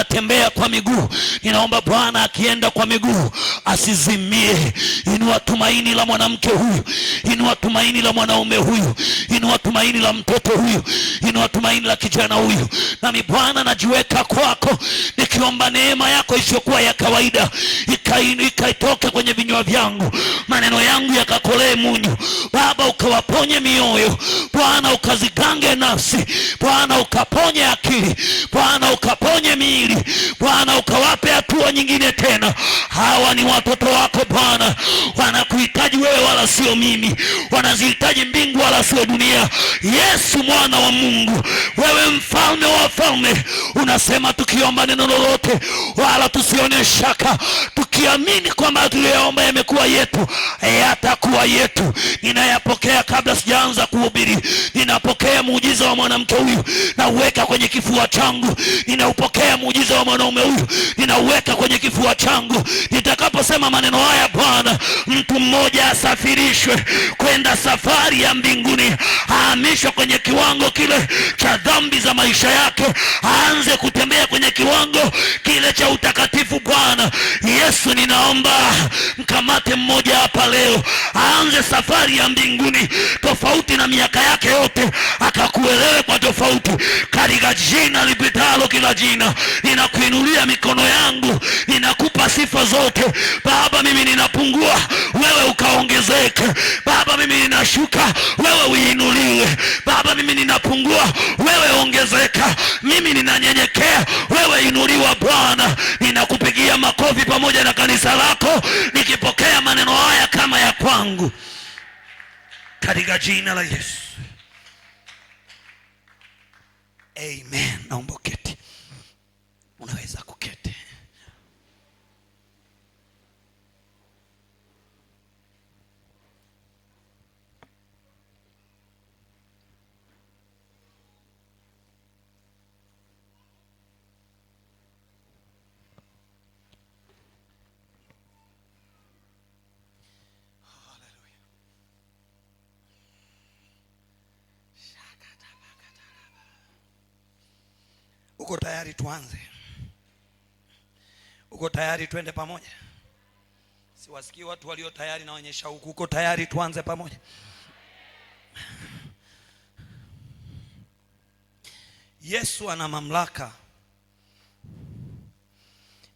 anatembea kwa miguu, ninaomba Bwana akienda kwa miguu asizimie. Inua tumaini la mwanamke huyu, inua tumaini la mwanaume huyu, inua tumaini la mtoto huyu, inua tumaini la kijana huyu. Nami Bwana najiweka kwako nikiomba neema yako isiyokuwa ya kawaida ikaitoke kwenye vinywa vyangu, maneno yangu yakakolee munyu. Baba, ukawaponye mioyo Bwana, ukazigange nafsi Bwana, ukaponye akili Bwana, ukaponye miili Bwana, ukawape hatua nyingine tena. Hawa ni watoto wako Bwana, wanakuhitaji wewe wala sio mimi, wanazihitaji mbingu wala sio dunia. Yesu mwana wa Mungu, wewe mfalme wa falme, unasema tukiomba neno lolote wala tusione shaka, tukiamini kwamba tuliyoomba yamekuwa yetu, yatakuwa yetu. Ninayapokea kabla sijaanza kuhubiri. Ninapokea muujiza wa mwanamke huyu, nauweka kwenye kifua changu. Ninaupokea muujiza wa mwanaume huyu, ninauweka kwenye kifua changu. Nitakaposema maneno haya Bwana, mtu mmoja asafirishwe kwenda safari ya mbinguni, ahamishwe kwenye kiwango kile cha dhambi za maisha yake, aanze kutembea kwenye kiwango kile cha utakatifu. Bwana Yesu, ninaomba mkamate mmoja hapa leo, aanze safari ya mbinguni tofauti na miaka yake yote, akakuelewe kwa tofauti, katika jina lipitalo kila jina. Ninakuinulia mikono yangu, ninakupa sifa zote Baba. Mimi ninapungua, wewe ukaongezeke Baba. Mimi ninashuka, wewe uinuliwe Baba. Mimi ninapungua, wewe ongezeka. Mimi ninanyenyekea, wewe inuliwa Bwana. Ninakupigia makofi pamoja na kanisa lako, nikipokea maneno haya kama ya kwangu, katika jina la Yesu, amen. Naomba uketi, unaweza kuketi. Uko tayari tuanze? Uko tayari twende pamoja? Siwasikii watu walio tayari, naonyesha huku. Uko tayari tuanze pamoja? Yesu ana mamlaka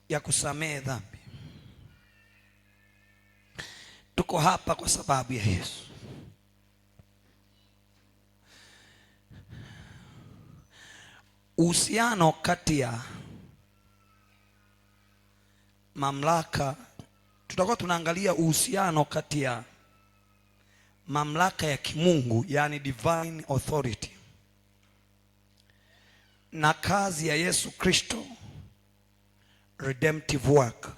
ya kusamehe dhambi. Tuko hapa kwa sababu ya Yesu. Uhusiano kati ya mamlaka, tutakuwa tunaangalia uhusiano kati ya mamlaka ya kimungu, yani divine authority, na kazi ya Yesu Kristo, redemptive work.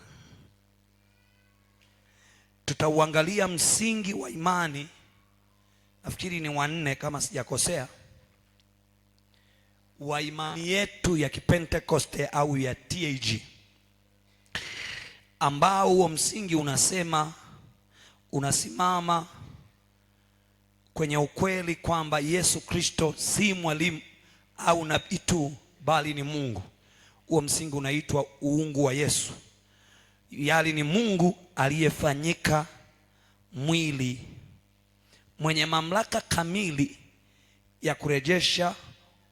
Tutauangalia msingi wa imani, nafikiri ni wanne kama sijakosea, wa imani yetu ya Kipentekoste au ya TAG, ambao huo msingi unasimama kwenye ukweli kwamba Yesu Kristo si mwalimu au nabii tu, bali ni Mungu. Huo msingi unaitwa uungu wa Yesu, yali ni Mungu aliyefanyika mwili, mwenye mamlaka kamili ya kurejesha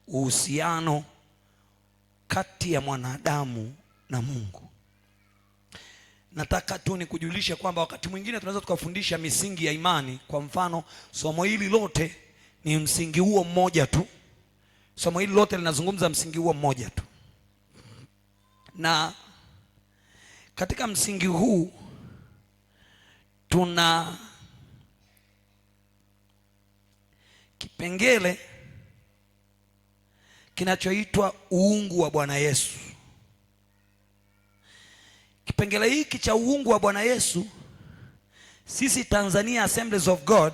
uhusiano kati ya mwanadamu na Mungu. Nataka tu nikujulishe kwamba wakati mwingine tunaweza tukafundisha misingi ya imani. Kwa mfano, somo hili lote ni msingi huo mmoja tu. Somo hili lote linazungumza msingi huo mmoja tu, na katika msingi huu tuna kipengele kinachoitwa uungu wa Bwana Yesu. Kipengele hiki cha uungu wa Bwana Yesu, sisi Tanzania Assemblies of God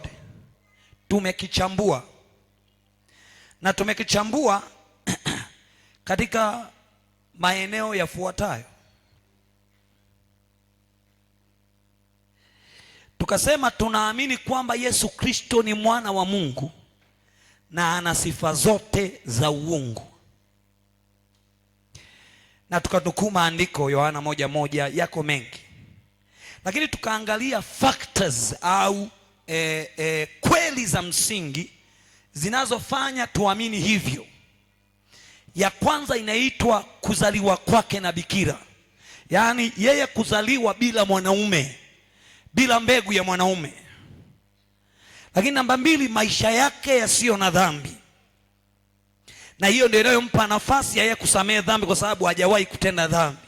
tumekichambua, na tumekichambua katika maeneo yafuatayo. Tukasema tunaamini kwamba Yesu Kristo ni mwana wa Mungu na ana sifa zote za uungu. na tukanukuu maandiko Yohana 1:1, yako mengi, lakini tukaangalia factors au kweli za msingi zinazofanya tuamini hivyo. Ya kwanza inaitwa kuzaliwa kwake na bikira, yaani yeye kuzaliwa bila mwanaume, bila mbegu ya mwanaume. Lakini namba 2, maisha yake yasiyo na dhambi, na hiyo ndio inayompa nafasi ya yeye kusamehe dhambi kwa sababu hajawahi kutenda dhambi.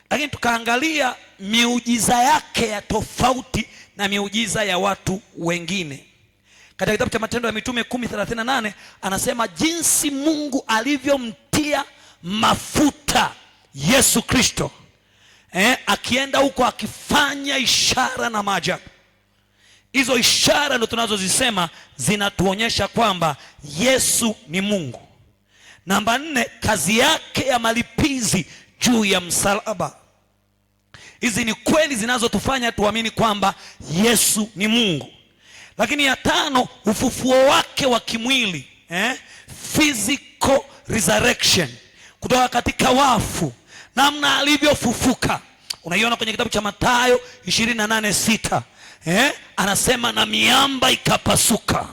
Lakini tukaangalia miujiza yake ya tofauti na miujiza ya watu wengine. Katika kitabu cha Matendo ya Mitume 10:38 anasema jinsi Mungu alivyomtia mafuta Yesu Kristo, akienda huko akifanya ishara na maajabu. Hizo ishara ndio tunazozisema zinatuonyesha kwamba Yesu ni Mungu. Namba 4, kazi yake ya malipizi juu ya msalaba. Hizi ni kweli zinazotufanya tuamini kwamba Yesu ni Mungu. Lakini ya 5, ufufuo wake wa kimwili, physical resurrection, kutoka katika wafu, namna alivyofufuka. Unaiona kwenye kitabu cha Mathayo 28:6. Anasema na miamba ikapasuka,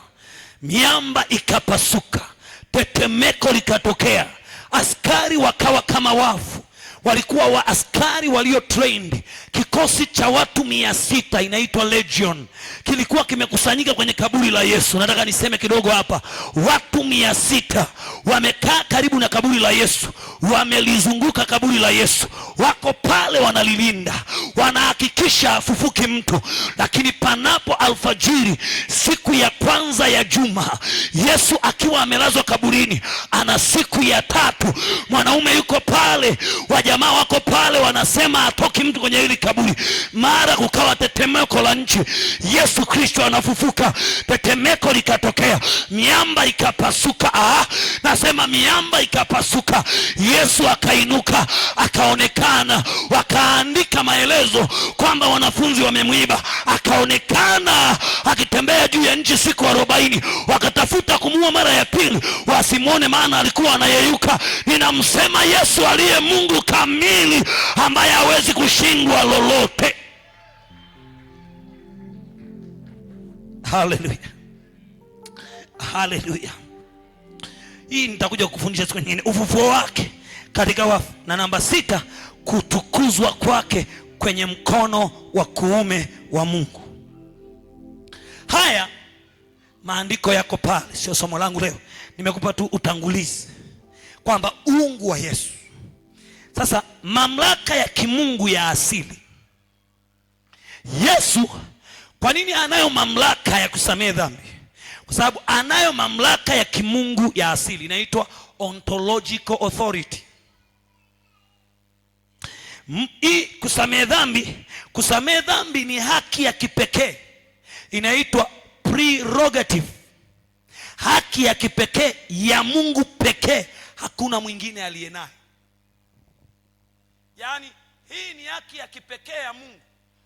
miamba ikapasuka, tetemeko likatokea, askari wakawa kama wafu. Walikuwa askari walio trained, kikosi cha watu 600 inaitwa legion, kilikuwa kimekusanyika kwenye kaburi la Yesu. Nataka niseme kidogo hapa, watu 600 wamekaa karibu na kaburi la Yesu, wamelizunguka kaburi la Yesu, wako pale wanalilinda, wanahakikisha afufuki mtu. Lakini panapo alfajiri siku ya kwanza ya juma, Yesu akiwa amelazwa kaburini, ana siku ya 3, mwanaume yuko pale, jamaa wako pale, wanasema atoki mtu kwenye hili kaburi. Mara kukawa tetemeko la nchi, Yesu Kristo anafufuka, tetemeko likatokea, miamba ikapasuka. Nasema miamba ikapasuka, Yesu akainuka, akaonekana. Wakaandika maelezo kwamba wanafunzi wamemwiba, akaonekana akitembea juu ya nchi siku 40. Wakatafuta kumuua mara ya pili wasimwone, maana alikuwa anayeyuka. Ninamsema Yesu aliye Mungu kamili, ambaye hawezi kushindwa lolote. Haleluya, haleluya. Hii nitakuja kukufundisha siku nyingine, ufufuo wake katika wafu. Na namba 6, kutukuzwa kwake kwenye mkono wa kuume wa Mungu. Haya maandiko yako pale, sio somo langu leo. Nimekupa tu utangulizi kwamba uungu wa Yesu. Sasa mamlaka ya kimungu ya asili. Yesu kwa nini anayo mamlaka ya kusamehe dhambi? Kwa sababu anayo mamlaka ya kimungu ya asili, inaitwa ontological authority. Kusamehe dhambi ni haki ya kipekee, inaitwa prerogative, haki ya kipekee ya Mungu pekee, hakuna mwingine aliye nayo. Yaani hii ni haki ya kipekee ya Mungu,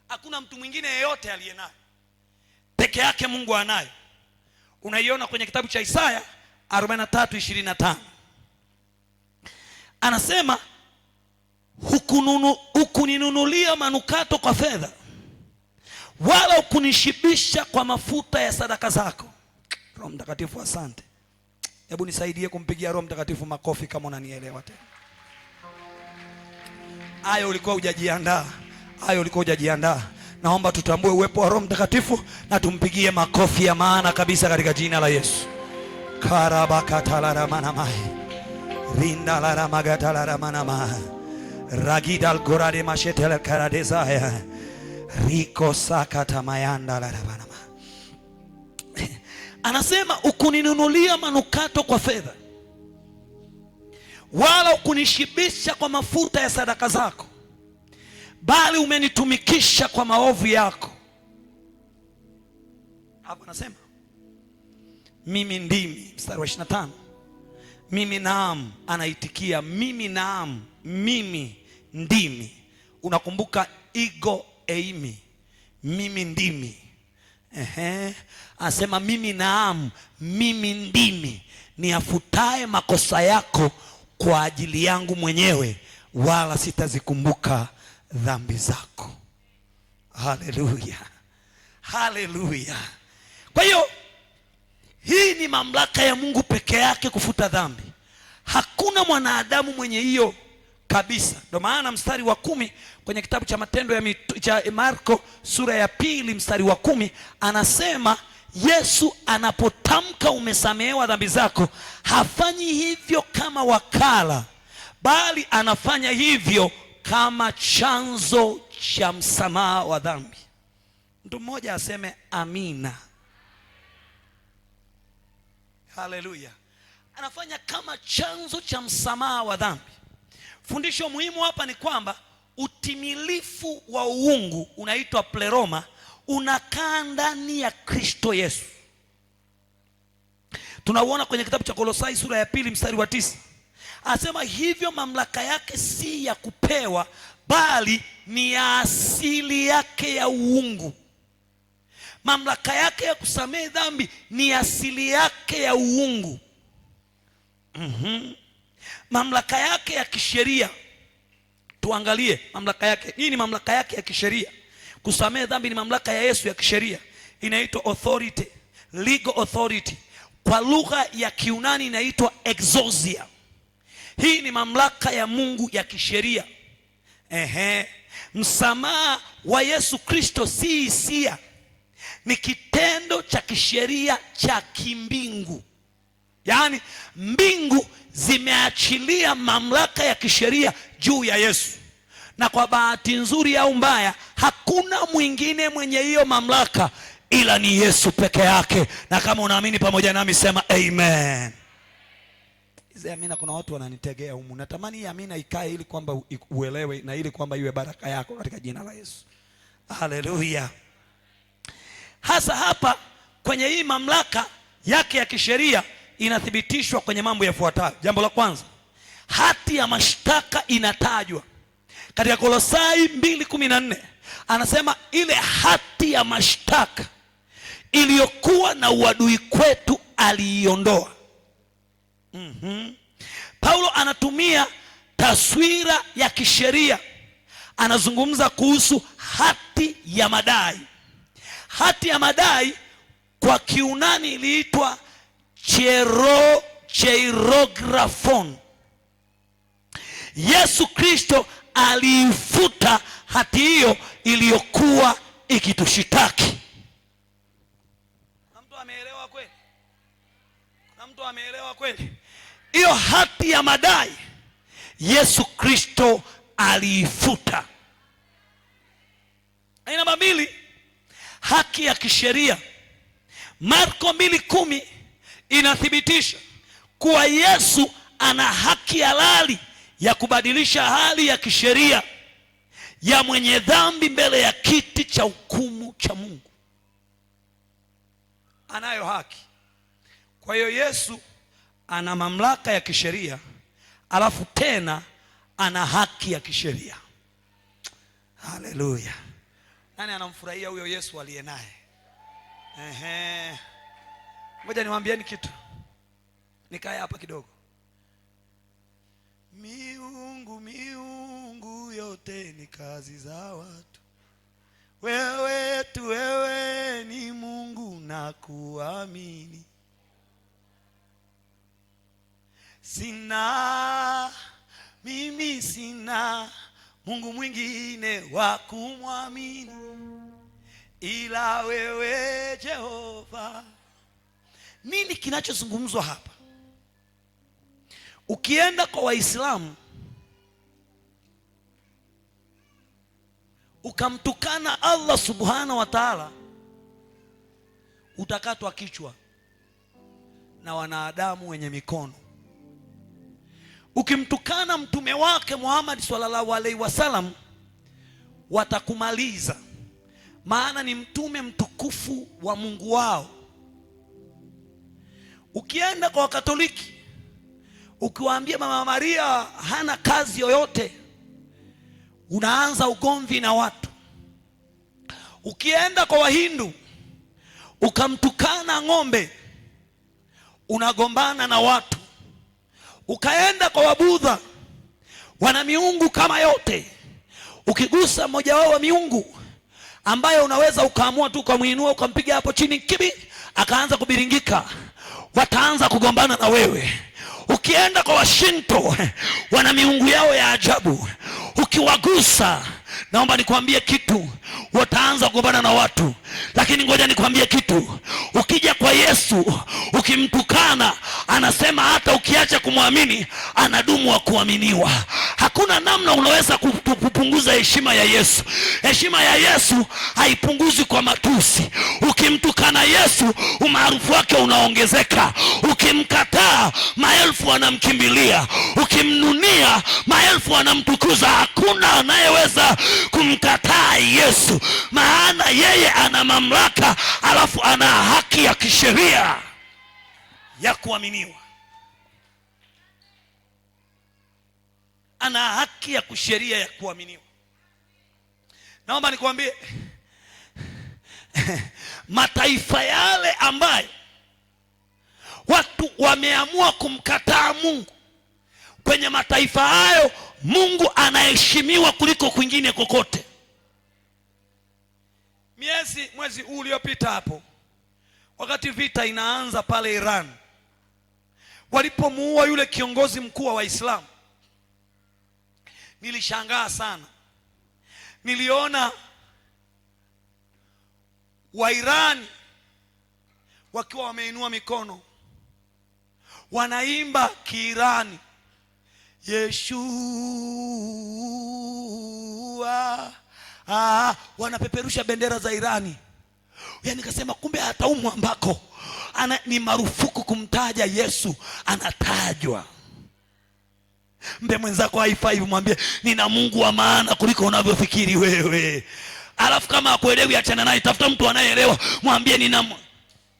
hakuna mtu mwingine yeyote aliye nayo, peke yake Mungu anayo. Unaiona kwenye kitabu cha Isaya 43:25. Anasema hukuninunulia manukato kwa fedha, wala hukunishibisha kwa mafuta ya sadaka zako. Roho Mtakatifu, asante. Hebu nisaidie kumpigia Roho Mtakatifu makofi kama unanielewa tena. Hayo ulikuwa hujajiandaa. Naomba tutambue uwepo wa Roho Mtakatifu na tumpigie makofi ya maana kabisa katika jina la Yesu. Karabakatalaramanamai rindalaramagatalaramanama ragidal gorade mashetele karadezaya riko sakata mayanda larabanama. Anasema ukuninunulia manukato kwa fedha, wala ukunishibisha kwa mafuta ya sadaka zako, bali umenitumikisha kwa maovu yako. Hapo anasema mimi ndimi, mstari wa 25, mimi naam. Anaitikia mimi naam, mimi ndimi. Unakumbuka ego eimi, mimi ndimi. Anasema mimi naam, mimi ndimi, niafutaye makosa yako kwa ajili yangu mwenyewe, wala sitazikumbuka dhambi zako. Haleluya, haleluya. Kwa hiyo hii ni mamlaka ya Mungu peke yake kufuta dhambi. Hakuna mwanadamu mwenye hiyo kabisa. Ndio maana mstari wa 10 kwenye kitabu cha Matendo cha Marko sura ya 2 mstari wa 10 anasema, Yesu anapotamka umesamehewa dhambi zako, hafanyi hivyo kama wakala, bali anafanya hivyo kama chanzo cha msamaha wa dhambi. Mtu mmoja aseme amina. Haleluya. Anafanya kama chanzo cha msamaha wa dhambi. Fundisho muhimu hapa ni kwamba utimilifu wa uungu unaitwa pleroma, unakaa ndani ya Kristo Yesu. Tunauona kwenye kitabu cha Kolosai sura ya 2 mstari wa 9. Anasema hivyo mamlaka yake si ya kupewa, bali ni ya asili yake ya uungu. Mamlaka yake ya kusamehe dhambi ni asili yake ya uungu. Mamlaka yake ya kisheria, tuangalie mamlaka yake. Hii ni mamlaka yake ya kisheria. Kusamehe dhambi ni mamlaka ya Yesu ya kisheria, inaitwa authority, legal authority. Kwa lugha ya Kiunani inaitwa exousia. Hii ni mamlaka ya Mungu ya kisheria. Msamaha wa Yesu Kristo si hisia, ni kitendo cha kisheria cha kimbingu. Yaani mbingu zimeachilia mamlaka ya kisheria juu ya Yesu, na kwa bahati nzuri au mbaya, hakuna mwingine mwenye hiyo mamlaka ila ni Yesu peke yake. Na kama unaamini pamoja nami sema amen. Hizi amina, kuna watu wananitegea humu. Natamani hii amina ikae ili kwamba uelewe na ili kwamba iwe baraka yako katika jina la Yesu. Haleluya. Hasa hapa kwenye hii mamlaka yake ya kisheria inathibitishwa kwenye mambo yafuatayo. Jambo la kwanza, hati ya mashtaka inatajwa katika Kolosai 2:14. Anasema ile hati ya mashtaka iliyokuwa na uadui kwetu aliiondoa. Paulo anatumia taswira ya kisheria, anazungumza kuhusu hati ya madai. Hati ya madai kwa Kiunani iliitwa cheirographon. Yesu Kristo aliifuta hati hiyo iliyokuwa ikitushitaki. Na mtu ameelewa kweli? Na mtu ameelewa kweli? Hiyo hati ya madai Yesu Kristo aliifuta. Aina mbili, haki ya kisheria. Marko 2:10 inathibitisha kuwa Yesu ana haki halali ya kubadilisha hali ya kisheria ya mwenye dhambi mbele ya kiti cha hukumu cha Mungu. Anayo haki. Kwa hiyo Yesu ana mamlaka ya kisheria, alafu tena ana haki ya kisheria. Haleluya. Nani anamfurahia huyo Yesu aliye naye? Ngoja niwaambieni kitu. Nikae hapa kidogo. Miungu yote ni kazi za watu. Wewe ni Mungu na kuamini. Mimi sina Mungu mwingine wa kumwamini ila wewe Jehova. Nini kinachozungumzwa hapa? Ukienda kwa Waislamu ukamtukana Allah subhanahu wa ta'ala, utakatwa kichwa na wanadamu wenye mikono. Ukimtukana mtume wake Muhammad sallallahu alaihi wasallam, watakumaliza, maana ni mtume mtukufu wa Mungu wao. Ukienda kwa Wakatoliki ukiwaambia Mama Maria hana kazi yoyote, unaanza ugomvi na watu. Ukienda kwa Wahindu ukamtukana ng'ombe, unagombana na watu. ukaenda kwa Wabudha, wana miungu kama yote. Ukigusa mmoja wao wa miungu ambayo unaweza ukaamua tu ukamwinua ukampiga hapo chini kibi, akaanza kubiringika, wataanza kugombana na wewe. Ukienda kwa Washinto, wana miungu yao ya ajabu, ukiwagusa, naomba nikwambie kitu, wataanza kugombana na watu. Lakini ngoja nikwambie kitu, ukija kwa Yesu ukimtukana, anasema hata ukiacha kumwamini anadumu wa kuaminiwa. Hakuna namna unaweza kupunguza heshima ya Yesu. Heshima ya Yesu haipunguzi kwa matusi. Ukimtukana Yesu, umaarufu wake unaongezeka. Ukimkataa, maelfu wanamkimbilia. Ukimnunia, maelfu wanamtukuza. Hakuna anayeweza kumkataa Yesu, maana yeye ana mamlaka, alafu ana haki ya kisheria ya kuaminiwa. Ana haki ya kisheria ya kuaminiwa. Naomba nikwambie, mataifa yale ambayo watu wameamua kumkataa Mungu, kwenye mataifa hayo Mungu anaheshimiwa kuliko kwingine kokote. Mwezi huu uliopita hapo, wakati vita inaanza pale Iran, walipomuua yule kiongozi mkuu wa Waislamu, nilishangaa sana. Niliona Wairani wakiwa wameinua mikono, wanaimba Kiirani, Yeshua, wanapeperusha bendera za Irani. Yaani nikasema kumbe hata humu ambako ni marufuku kumtaja Yesu, anatajwa. Mbe mwenzako haifai, mwambie nina Mungu wa maana kuliko unavyofikiri wewe. Alafu kama hakuelewi achana naye, tafuta mtu anayeelewa, mwambie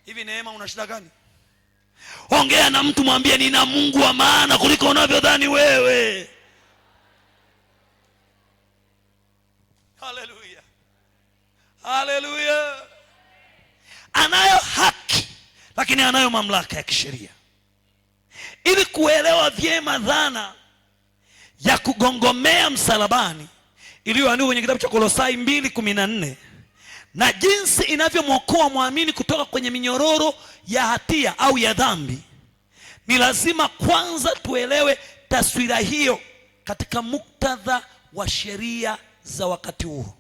hivi Neema, una shida gani? Ongea na mtu, mwambie nina Mungu wa maana kuliko unavyodhani wewe. Haleluya, haleluya. Anayo haki, lakini anayo mamlaka ya kisheria. Ili kuelewa vyema dhana ya kugongomea msalabani iliyoandikwa kwenye kitabu cha Kolosai 2:14 na jinsi inavyomwokoa muamini kutoka kwenye minyororo ya hatia au ya dhambi, ni lazima kwanza tuelewe taswira hiyo katika muktadha wa sheria za wakati huo.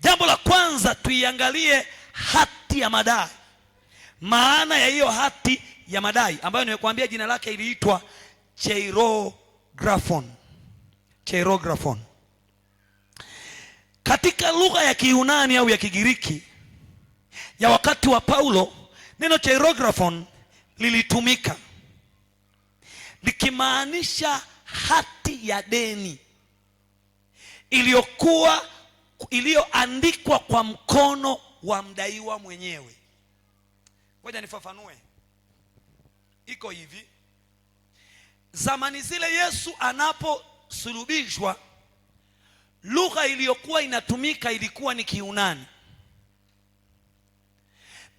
Jambo la kwanza, tuiangalie hati ya madai. Maana ya hiyo hati ya madai ambayo nimekuambia jina lake iliitwa cheirographon. Cheirographon. Katika lugha ya Kiyunani au ya Kigiriki ya wakati wa Paulo, neno cheirographon lilitumika likimaanisha hati ya deni iliyoandikwa kwa mkono wa mdaiwa mwenyewe. Ngoja nifafanue. Iko hivi. Zamani zile Yesu anaposulubishwa, lugha iliyokuwa inatumika ilikuwa ni Kiyunani,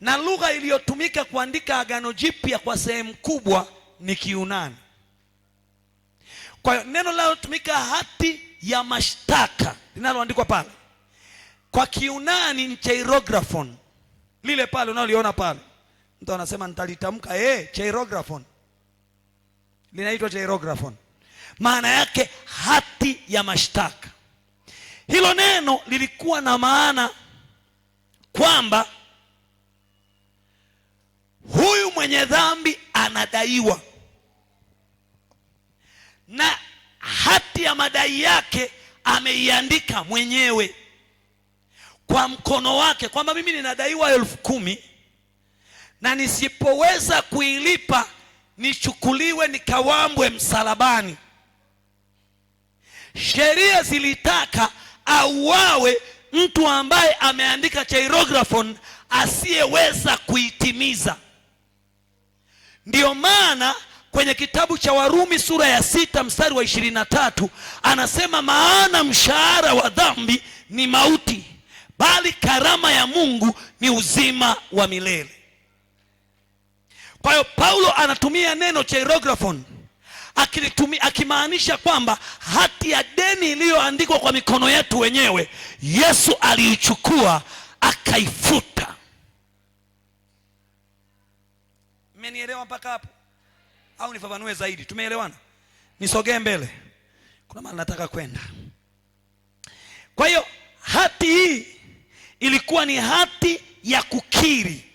na lugha iliyotumika kuandika Agano Jipya kwa sehemu kubwa ni Kiyunani. Kwa hiyo neno linalotumika hati ya mashtaka linaloandikwa pale kwa Kiyunani ni cheirographon. Lile pale unaliona pale, mtu anasema nitalitamka cheirographon, linaitwa cheirographon. Maana yake hati ya mashtaka. Hilo neno lilikuwa na maana kwamba huyu mwenye dhambi anadaiwa, na hati ya madai yake ameiandika mwenyewe kwa mkono wake, kwamba mimi ninadaiwa 10,000 na nisipoweza kuilipa nichukuliwe nikawambwe msalabani. Sheria zilitaka auawe mtu ambaye ameandika cheirographon asiyeweza kuitimiza. Ndiyo maana kwenye kitabu cha Warumi sura ya 6 mstari wa 23 anasema, maana mshahara wa dhambi ni mauti, bali karama ya Mungu ni uzima wa milele. Kwa hiyo Paulo anatumia neno hierographon akimaanisha kwamba hati ya deni iliyoandikwa kwa mikono yetu wenyewe Yesu aliichukua akaifuta. Mmenielewa mpaka hapo au nifafanue zaidi? Tumeelewana? Nisogee mbele, kuna mahali nataka kwenda. Kwa hiyo hati hii ilikuwa ni hati ya kukiri,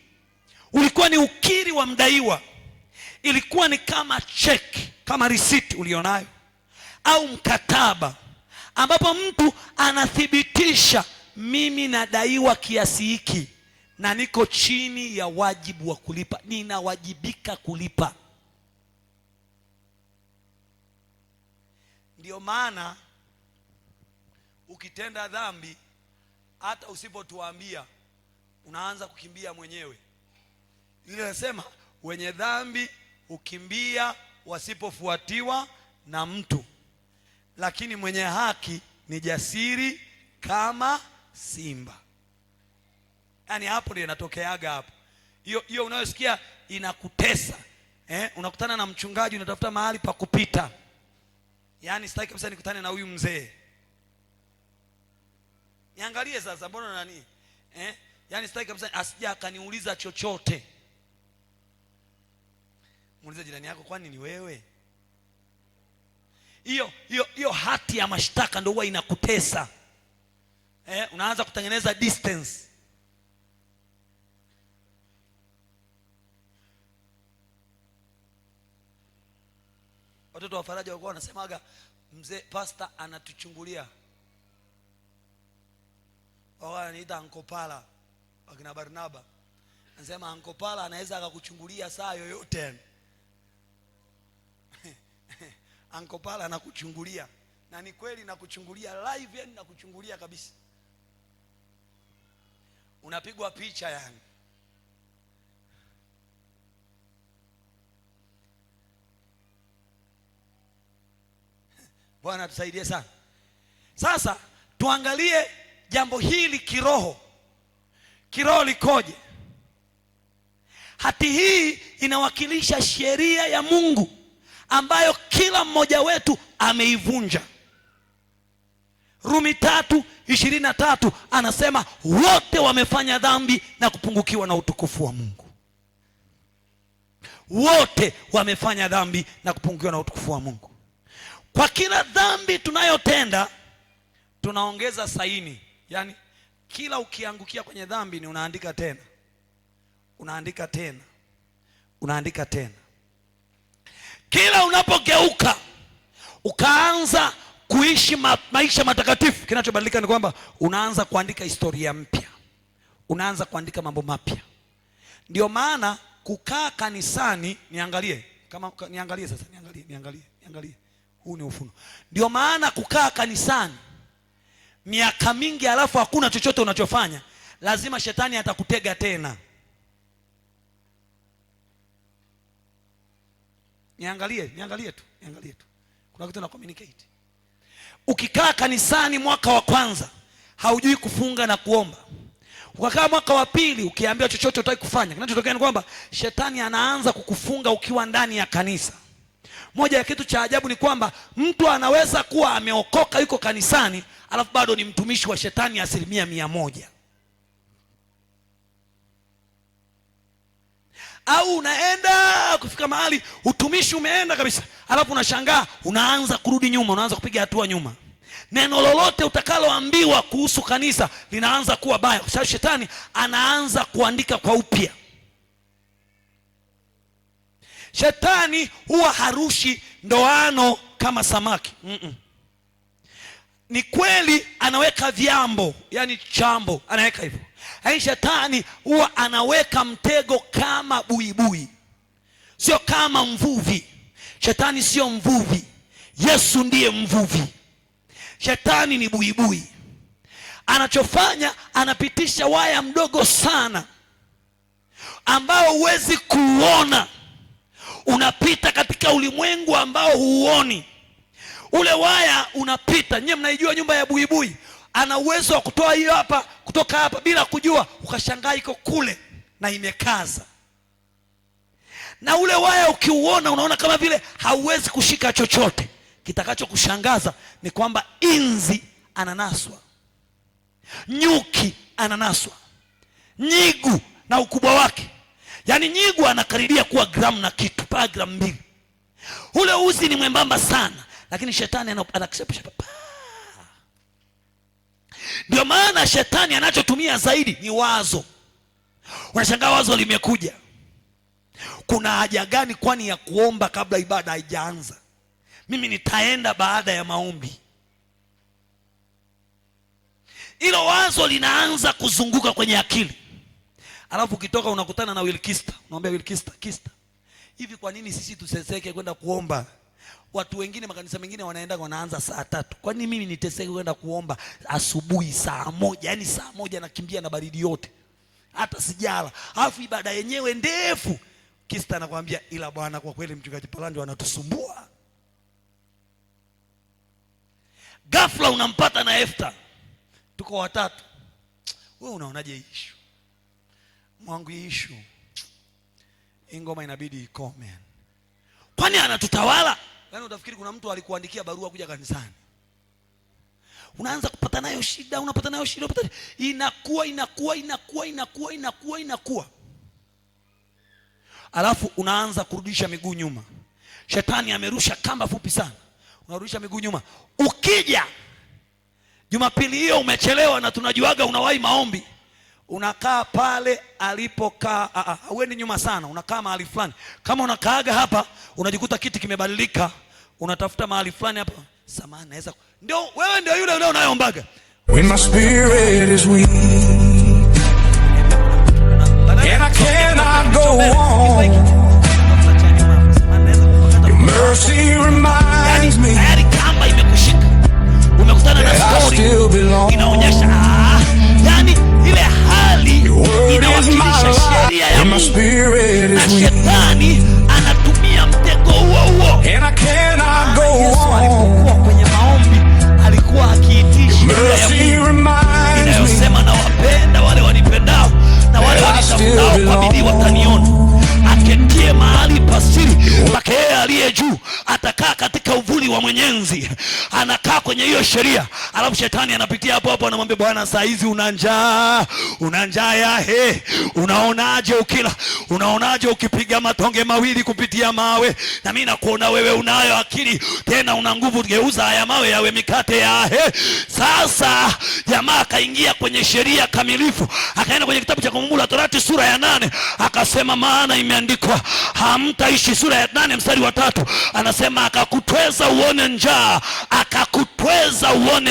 ulikuwa ni ukiri wa mdaiwa, ilikuwa ni kama cheki, kama risiti ulionayo au mkataba, ambapo mtu anathibitisha mimi nadaiwa kiasi hiki na niko chini ya wajibu wa kulipa, ninawajibika kulipa. Ndio maana ukitenda dhambi, hata usipotuambia unaanza kukimbia mwenyewe. Ile nasema wenye dhambi ukimbia wasipofuatiwa na mtu, lakini mwenye haki ni jasiri kama simba. Yaani hapo ndio inatokeaga hapo. Hiyo unayosikia inakutesa. Unakutana na mchungaji, unatafuta mahali pa kupita. Yaani sitaki kabisa nikutane na huyu mzee. Niangalie sasa, mbona nani? Yaani sitaki kabisa asija akaniuliza chochote. Muulize jirani yako, kwani ni wewe? Hiyo hati ya mashtaka ndio huwa inakutesa. Unaanza kutengeneza distance. Watoto wa Faraja walikuwa wanasemaga mzee pastor anatuchungulia. Wao anaita Ankopala wakina Barnaba. Anasema Ankopala anaweza akakuchungulia saa yoyote. Ankopala anakuchungulia. Na ni kweli nakuchungulia live, yani nakuchungulia kabisa. Unapigwa picha yani. Bwana tusaidie sana. Sasa tuangalie jambo hili kiroho. Kiroho likoje? Hati hii inawakilisha sheria ya Mungu ambayo kila mmoja wetu ameivunja. Rumi 3:23 anasema wote wamefanya dhambi na kupungukiwa na utukufu wa Mungu. Wote wamefanya dhambi na kupungukiwa na utukufu wa Mungu. Kwa kila dhambi tunayotenda tunaongeza saini. Yaani kila ukiangukia kwenye dhambi ni unaandika tena. Unaandika tena. Unaandika tena. Kila unapogeuka ukaanza kuishi maisha matakatifu, kinachobadilika ni kwamba unaanza kuandika historia mpya. Unaanza kuandika mambo mapya. Ndio maana kukaa kanisani, niangalie sasa, niangalie. Huu ni ufunuo. Ndio maana kukaa kanisani miaka mingi alafu hakuna chochote unachofanya, lazima shetani atakutega tena. Niangalie tu. Kuna kitu na communicate. Ukikaa kanisani mwaka wa kwanza haujui kufunga na kuomba, ukakaa mwaka wa pili ukiambiwa chochote utaki kufanya, kinachotokea ni kwamba shetani anaanza kukufunga ukiwa ndani ya kanisa. Moja ya kitu cha ajabu ni kwamba mtu anaweza kuwa ameokoka yuko kanisani alafu bado ni mtumishi wa shetani 100%. Au unaenda kufika mahali utumishi umeenda kabisa, alafu unashangaa unaanza kurudi nyuma, unaanza kupiga hatua nyuma. Neno lolote utakaloambiwa kuhusu kanisa linaanza kuwa baya, kwa sababu shetani anaanza kuandika kwa upya. Shetani huwa harushi ndoano kama samaki. Ni kweli anaweka vyambo, yani chambo, anaweka hivyo. Yaani shetani huwa anaweka mtego kama buibui, sio kama mvuvi. Shetani sio mvuvi, Yesu ndiye mvuvi. Shetani ni buibui. Anachofanya, anapitisha waya mdogo sana ambao huwezi kuuona. Unapita katika ulimwengu ambao huuoni. Ule waya unapita. Nyie mnaijua nyumba ya buibui. Ana uwezo wa kutoa hiyo hapa, kutoka hapa bila kujua, ukashangaa iko kule na imekaza. na ule waya ukiuona unaona kama vile hauwezi kushika chochote. Kitakachokushangaza ni kwamba inzi ananaswa, nyuki ananaswa, nyigu na ukubwa wake, yaani nyigu anakaribia kuwa gramu na kitu, pa gramu 2. Ule uzi ni mwembamba sana, lakini shetani anakishapisha. Ndio maana shetani anachotumia zaidi ni wazo. Unashangaa wazo limekuja, kuna haja gani kwani ya kuomba kabla ibada haijaanza? Mimi nitaenda baada ya maombi. Hilo wazo linaanza kuzunguka kwenye akili. Alafu ukitoka unakutana na Wilkista, unamwambia Wilkista, hivi kwa nini sisi tuseseke kwenda kuomba? Watu wengine makanisa mengine wanaanza saa 3. Kwa nini mimi niteseke kwenda kuomba asubuhi saa 1? Yaani saa 1 nakimbia na baridi yote, hata sijala, alafu ibada yenyewe ndefu. Kista anakuambia, ila bwana, kwa kweli mchungaji Palandi wanatusumbua. Ghafla unampata na Efta, tuko watatu. Wewe unaonaje issue? Mwangu issue, ingoma inabidi ikome. Kwani anatutawala? Yaani utafikiri kuna mtu alikuandikia barua kuja kanisani. Unaanza kupata nayo shida, inakuwa. Alafu unaanza kurudisha miguu nyuma. Shetani amerusha kamba fupi sana, unarudisha miguu nyuma. Ukija Jumapili hiyo umechelewa na tunajuaga unawahi maombi, unakaa pale alipokaa, uendi nyuma sana, unakaa mahali fulani. Kama unakaaga hapa unajikuta kiti kimebadilika, unatafuta mahali fulani hapa, samahani naweza, ndio wewe ndio yule unayeombaga. When my spirit is weak and I cannot go on, your mercy reminds me kama imekushika, umekutana na story inaonyesha, yani ile hali inawakilisha sheria ya Mungu, na shetani anatumia mtego huo. and I cannot go Yesu on. alipokuwa kwenye maombi alikuwa akiitisha sheria ya Mungu inayosema, na wapenda wale wanipendao na wale wanitafutao kwa bidii wataniona. Aketie mahali pasiri pake yeye aliye juu atakaa katika uvuli wa Mwenyezi. Anakaa kwenye hiyo sheria. Alafu shetani anapitia hapo anamwambia, Bwana, saa hizi una njaa ya unaonaje ukila? Unaonaje ukipiga matonge mawili kupitia mawe? Na mimi nakuona wewe unayo akili, tena una nguvu, geuza haya mawe yawe mikate ya Sasa jamaa akaingia kwenye sheria kamilifu, akaenda kwenye kitabu cha Kumbukumbu la Torati sura ya 8, akasema, maana imeandikwa hamtaishi. Sura ya 8 mstari wa 3 anasema, akakutweza uone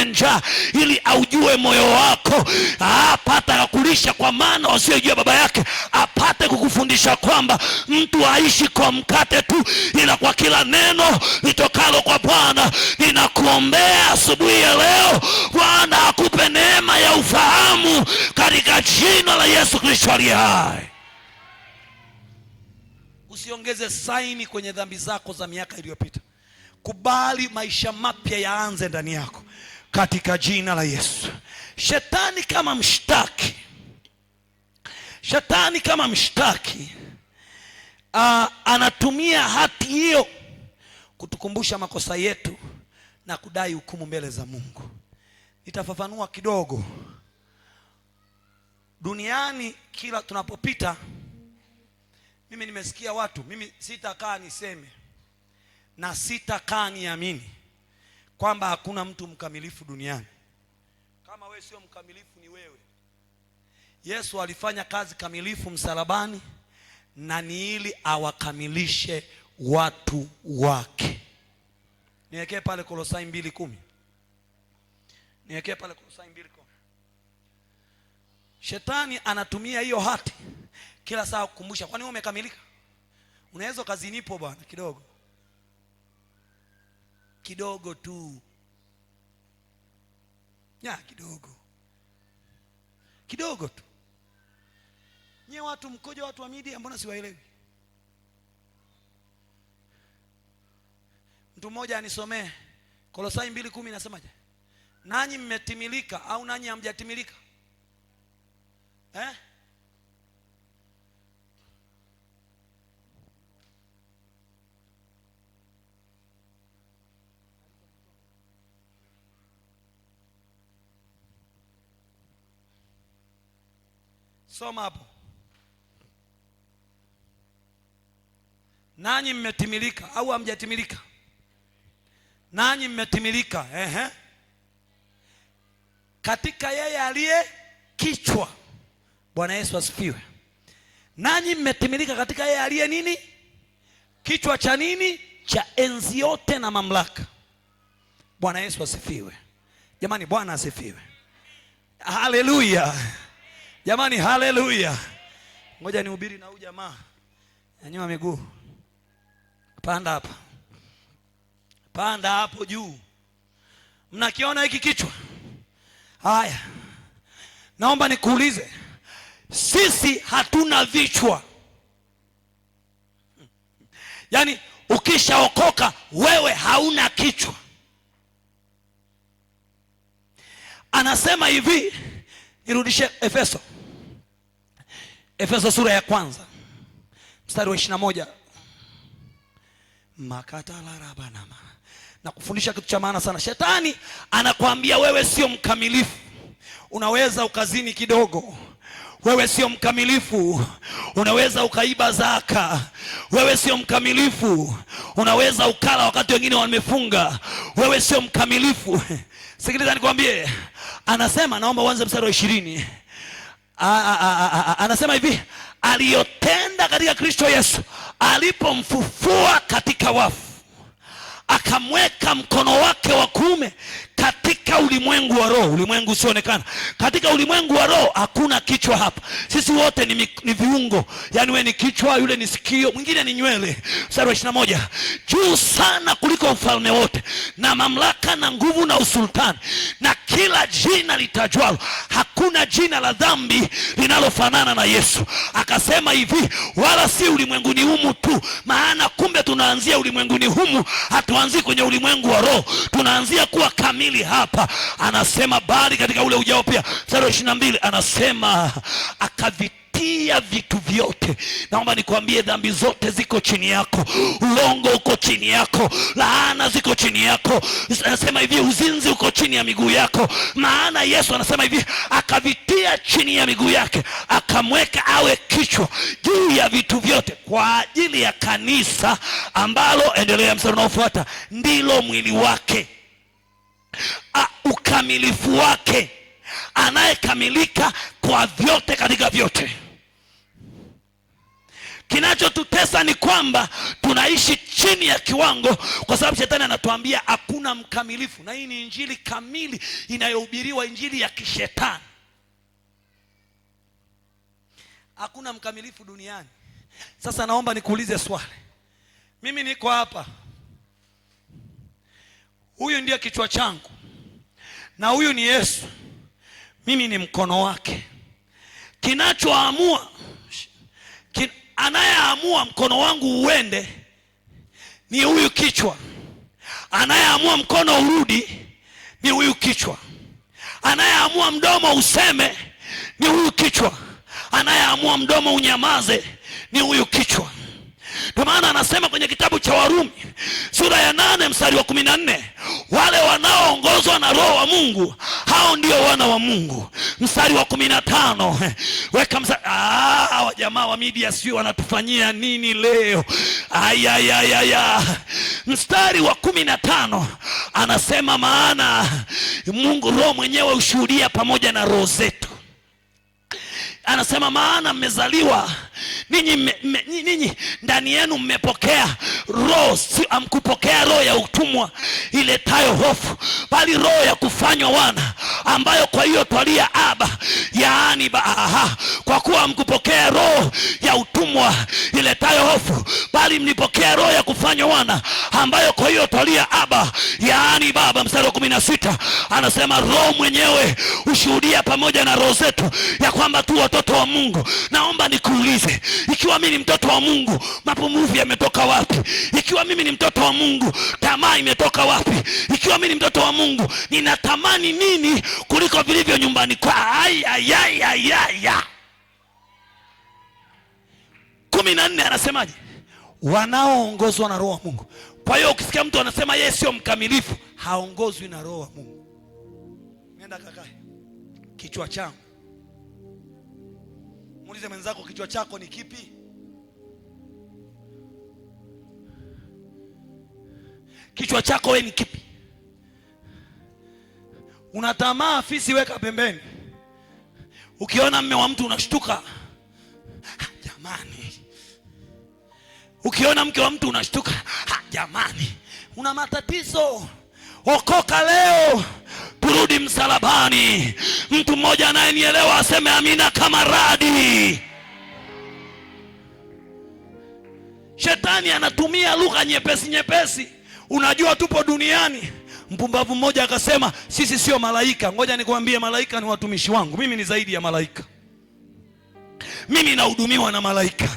njaa ili aujue moyo wako, apata kukulisha kwa maana wasiojua baba yake, apate kukufundisha kwamba mtu haishi kwa mkate tu, ila kwa kila neno litokalo kwa Bwana. Ninakuombea asubuhi ya leo, Bwana akupe neema ya ufahamu katika jina la Yesu Kristo aliye hai. Usiongeze saini kwenye dhambi zako za miaka iliyopita. Kubali maisha mapya yaanze ndani yako katika jina la Yesu. Shetani kama mshtaki anatumia hati hiyo kutukumbusha makosa yetu na kudai hukumu mbele za Mungu. Nitafafanua kidogo. Duniani kila tunapopita, mimi nimesikia watu, mimi sitakaa niseme na sitakaa niamini kwamba hakuna mtu mkamilifu duniani. Kama wewe sio mkamilifu ni wewe. Yesu alifanya kazi kamilifu msalabani, na ni ili awakamilishe watu wake. Niwekee pale Kolosai 2:10. Niwekee pale Kolosai 2:10. Shetani anatumia hiyo hati kila saa kukumbusha, kwani wewe umekamilika? Unaweza kazinipo bwana kidogo tu. Kidogo tu. Nye watu mkoja, watu wa media, mbona siwaelewi? Mtu mmoja anisomee Kolosai 2:10 inasemaje? Nanyi mmetimilika au nanyi hamjatimilika? Soma hapo. Nanyi mmetimilika au hamjatimilika? Nanyi mmetimilika, katika yeye aliye kichwa. Bwana Yesu asifiwe. Nanyi mmetimilika katika yeye aliye nini? Kichwa cha nini? Cha enzi yote na mamlaka. Bwana Yesu asifiwe. Jamani, Bwana asifiwe. Haleluya. Jamani, haleluya. Ngoja nihubiri na huyu jamaa. Nyanyua miguu. Panda hapa. Panda hapo juu. Mnakiona hiki kichwa? Haya. Naomba nikuulize. Sisi hatuna vichwa. Yaani ukishaokoka wewe hauna kichwa. Anasema hivi, nirudishe Efeso sura ya 1 mstari wa 21. Makatalabanama. Na kufundisha kitu cha maana sana. Shetani anakuambia wewe sio mkamilifu. Unaweza ukazini kidogo. Wewe sio mkamilifu. Unaweza ukaiba zaka. Wewe sio mkamilifu. Unaweza ukala wakati wengine wamefunga. Wewe sio mkamilifu. Sikiliza nikwambie. Anasema, naomba uanze mstari wa 20. Anasema hivi, aliyotenda katika Kristo Yesu alipomfufua katika wafu, akamweka mkono wake wa kuume katika ulimwengu wa roho. Ulimwengu usioonekana. Katika ulimwengu wa roho hakuna kichwa hapa. Sisi wote ni viungo. Yaani wewe ni kichwa, yule ni sikio, mwingine ni nywele. Mstari wa 21. Juu sana kuliko ufalme wote na mamlaka na nguvu na usultani na kila jina litajwalo. Hakuna jina la dhambi linalofanana na Yesu. Akasema hivi, wala si ulimwenguni humu tu. Maana kumbe tunaanzia ulimwenguni humu, hatuanzi kwenye ulimwengu wa roho. Tunaanzia kuwa kamili hapa. Anasema bali katika ule ujao pia. Mstari wa 22 anasema akavitia vitu vyote. Naomba nikwambie, dhambi zote ziko chini yako. Ulongo uko chini yako. Laana ziko chini yako. Anasema hivi, uzinzi uko chini ya miguu yako. Maana Yesu anasema hivi, akavitia chini ya miguu yake, akamweka awe kichwa juu ya vitu vyote kwa ajili ya kanisa, ambalo, endelea mstari unaofuata, ndilo mwili wake. Ukamilifu wake, anayekamilika kwa vyote katika vyote. Kinachotutesa ni kwamba tunaishi chini ya kiwango, kwa sababu shetani anatuambia hakuna mkamilifu. Na hii ni injili kamili inayohubiriwa, injili ya kishetani. Hakuna mkamilifu duniani. Sasa naomba nikuulize swali. Mimi niko hapa. Huyu ndiye kichwa changu. Na huyu ni Yesu. Mimi ni mkono wake. Kinachoamua, anayeamua mkono wangu uende ni huyu kichwa. Anayeamua mkono urudi ni huyu kichwa. Anayeamua mdomo useme ni huyu kichwa. Anayeamua mdomo unyamaze ni huyu kichwa. Ndio maana anasema kwenye kitabu cha Warumi sura ya 8 mstari wa 14, wale wanaoongozwa na Roho wa Mungu, hao ndio wana wa Mungu. Mstari wa 15, weka mstari. Hawa jamaa wa media sio wanatufanyia nini leo? Mstari wa 15 anasema, maana Mungu Roho mwenyewe ushuhudia pamoja na roho zetu. Anasema maana mmezaliwa ninyi ndani yenu mmepokea roho, si amkupokea roho ya utumwa iletayo hofu, bali roho ya kufanywa wana, ambayo kwa hiyo twalia Aba, yaani kwa kuwa amkupokea roho ya utumwa iletayo hofu, bali mlipokea roho ya kufanywa wana, ambayo kwa hiyo twalia Aba, yaani Baba. Mstari wa 16 anasema roho mwenyewe ushuhudia pamoja na roho zetu ya kwamba tu watoto wa Mungu. Naomba nikuulize, ikiwa mimi ni mtoto wa Mungu, mapumbuvu yametoka wapi? Ikiwa mimi ni mtoto wa Mungu, tamaa imetoka wapi? Ikiwa mimi ni mtoto wa Mungu, ninatamani nini kuliko vilivyo nyumbani kwa 14 anasemaje? Wanaoongozwa na Roho wa Mungu. Kwa hiyo ukisikia mtu anasema yeye sio mkamilifu, haongozwi na Roho wa Mungu. Nenda kakae. Kichwa changu Muulize mwenzako, kichwa chako ni kipi? Kichwa chako wewe ni kipi? Unatamaa fisi, weka pembeni. Ukiona mme wa mtu unashtuka, jamani. Ukiona mke wa mtu unashtuka, jamani. Una matatizo. Okoka leo, turudi msalabani. Mtu mmoja anayenielewa aseme amina kama radi. Shetani anatumia lugha nyepesi nyepesi. Unajua tupo duniani. Mpumbavu mmoja akasema sisi sio malaika. Ngoja nikwambie, malaika ni watumishi wangu. Mimi ni zaidi ya malaika. Mimi nahudumiwa na malaika.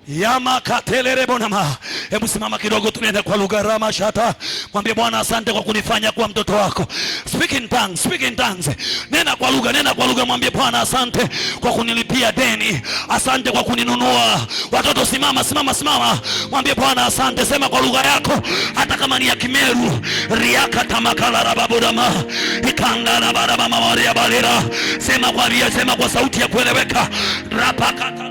Yama katelere bonama. Hebu simama kidogo, tunaenda kwa lugha rama shata. Mwambie Bwana asante kwa kunifanya kuwa mtoto wako. Speak in tongues, speak in tongues. Nena kwa lugha, mwambie Bwana asante kwa kunilipia deni. Asante kwa kuninunua. Watoto simama. Mwambie Bwana asante, sema kwa lugha yako hata kama ni ya Kimeru. Riaka tamakala rababudama. Ikangana baraba mamoria balira. Sema kwa sauti ya kueleweka. Rapaka baraba.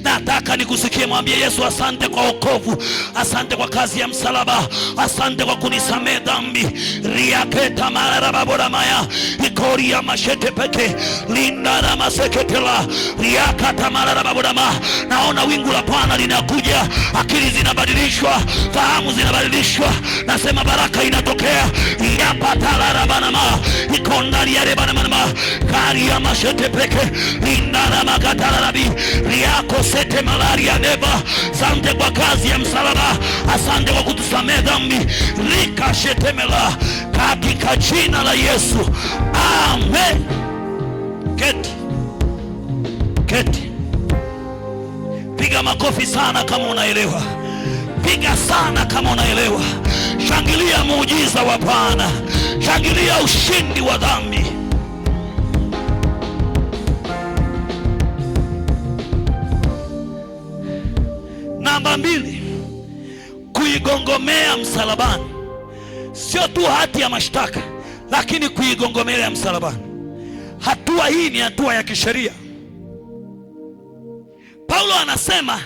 Nataka nikusikie. Mwambie Yesu asante kwa wokovu. Asante kwa kazi ya msalaba. Asante kwa kunisamehe dhambi. Riaketa marababora maya. Ikoria mashete peke. Lindara maseketela. Riakata marababora ma. Naona wingu la Bwana linakuja. Akili zinabadilishwa. Fahamu zinabadilishwa. Nasema baraka inatokea. Yapatala rabana ma. Ikondari ya rebana ma. Kari ya mashete peke. Lindara makatala rabi. Riako sete malaria neba. Asante kwa kazi ya msalaba. Asante kwa kutusamehe dhambi. Rika shetemela. Katika jina la Yesu. Amen. Keti. Piga makofi sana kama unaelewa. Piga sana kama unaelewa. Shangilia muujiza wa Bwana. Shangilia ushindi wa dhambi. Namba 2, kuigongomea msalabani. Sio tu hati ya mashtaka, lakini kuigongomea msalabani. Hatua hii ni hatua ya kisheria. Paulo anasema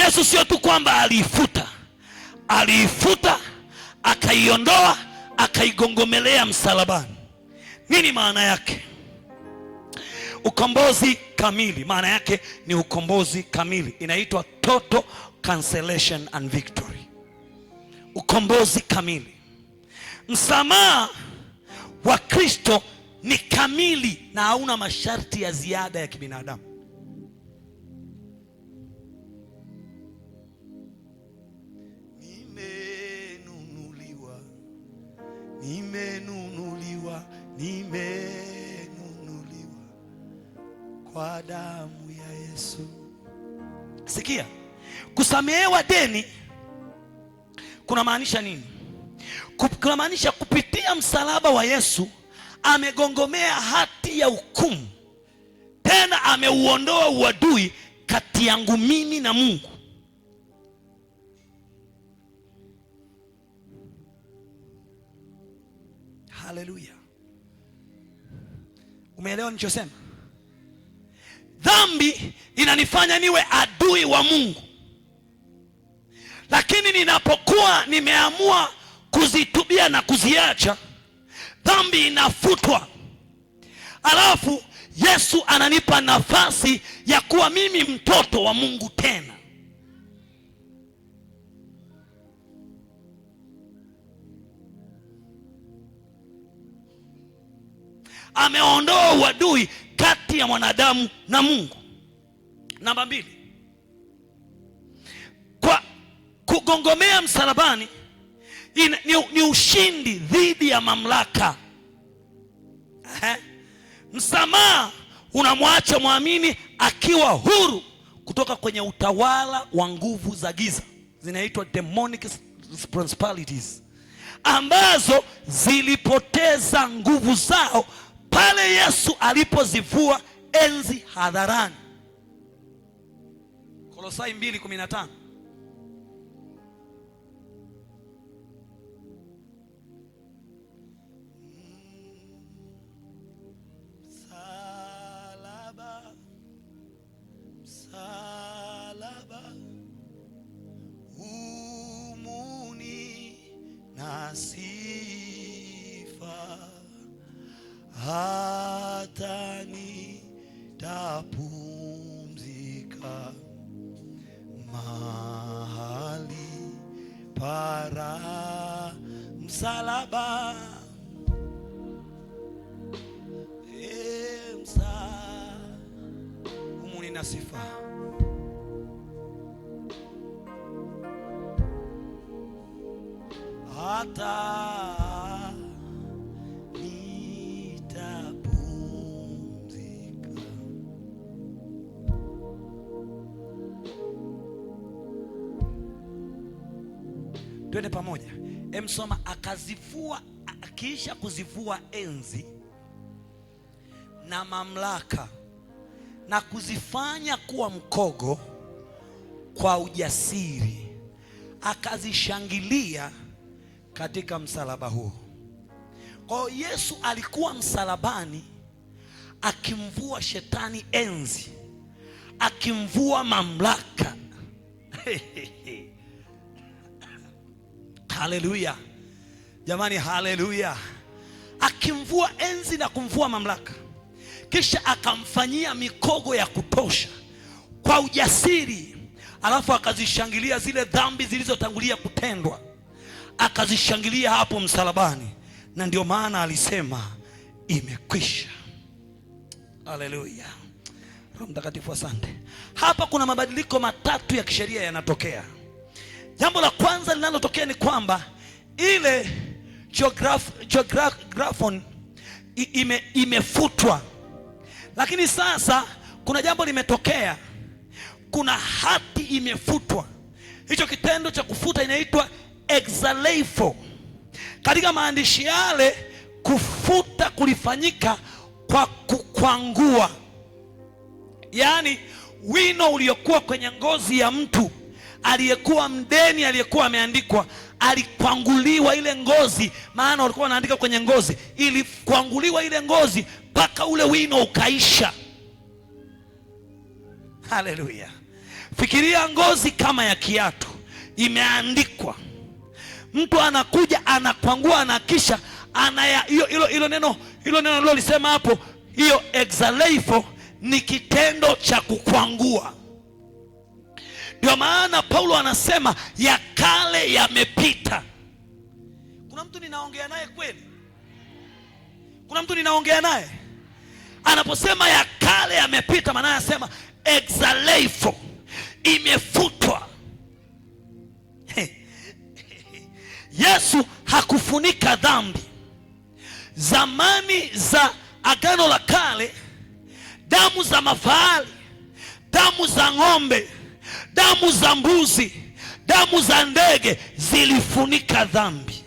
Yesu sio tu kwamba aliifuta, akaiondoa, akaigongomelea msalabani. Nini maana yake? Ukombozi kamili. Maana yake ni ukombozi kamili. Inaitwa total cancellation and victory. Ukombozi kamili. Msamaha wa Kristo ni kamili na hauna masharti ya ziada ya kibinadamu. Nimenunuliwa kwa damu ya Yesu. Sikia, kusamehewa deni kuna maanisha nini? Kuna maanisha kupitia msalaba wa Yesu amegongomea hati ya hukumu, tena ameuondoa uadui kati yangu mimi na Mungu. Haleluya. Umeelewa nilichosema? Dhambi inanifanya niwe adui wa Mungu. Lakini ninapokuwa nimeamua kuzitubia na kuziacha, dhambi inafutwa. Alafu Yesu ananipa nafasi ya kuwa mimi mtoto wa Mungu tena. Ameondoa uadui kati ya mwanadamu na Mungu. Namba 2, kwa kugongomea msalabani ni ushindi dhidi ya mamlaka. Msamaha unamwacha muamini akiwa huru kutoka kwenye utawala wa nguvu za giza, zinaitwa demonic principalities, ambazo zilipoteza nguvu zao pale Yesu alipozivua enzi hadharani. Kolosai 2:15. na sifa, hata nitapumzika mahali para msalaba. Humu nina sifa, hata nitapumzika. Twende pamoja. Emsoma, akazivua, akiisha kuzivua enzi na mamlaka na kuzifanya kuwa mkogo kwa ujasiri, akazishangilia katika msalaba huo. Kwa hiyo Yesu alikuwa msalabani akimvua shetani enzi, akimvua mamlaka. Haleluya jamani, haleluya. Akimvua enzi na kumvua mamlaka, kisha akamfanyia mikogo ya kutosha kwa ujasiri, alafu akazishangilia zile dhambi zilizotangulia kutendwa, akazishangilia hapo msalabani. Na ndio maana alisema imekwisha. Haleluya, Roho Mtakatifu asante. Hapa kuna mabadiliko matatu ya kisheria yanatokea. Jambo la kwanza linalotokea ni kwamba ile geographon imefutwa. Lakini sasa kuna jambo limetokea, kuna hati imefutwa. Hicho kitendo cha kufuta inaitwa exaleipho. Katika maandishi yale, kufuta kulifanyika kwa kukwangua. Yaani wino uliokuwa kwenye ngozi ya mtu aliyekuwa mdeni, aliyekuwa ameandikwa, alikwanguliwa ile ngozi. Maana walikuwa wanaandika kwenye ngozi, ili kwanguliwa ile ngozi mpaka ule wino ukaisha. Haleluya. Fikiria ngozi kama ya kiatu imeandikwa, mtu anakuja anakwangua, anakisha hilo neno lilolisema hapo, hiyo exaleipho ni kitendo cha kukwangua. Ndio maana Paulo anasema ya kale yamepita. Kuna mtu ninaongea naye kweli? Kuna mtu ninaongea naye? Anaposema ya kale yamepita, maana anasema exaleipho imefutwa. Yesu hakufunika dhambi. Zamani za Agano la Kale, damu za mafahali, damu za ng'ombe, damu za mbuzi, damu za ndege zilifunika dhambi.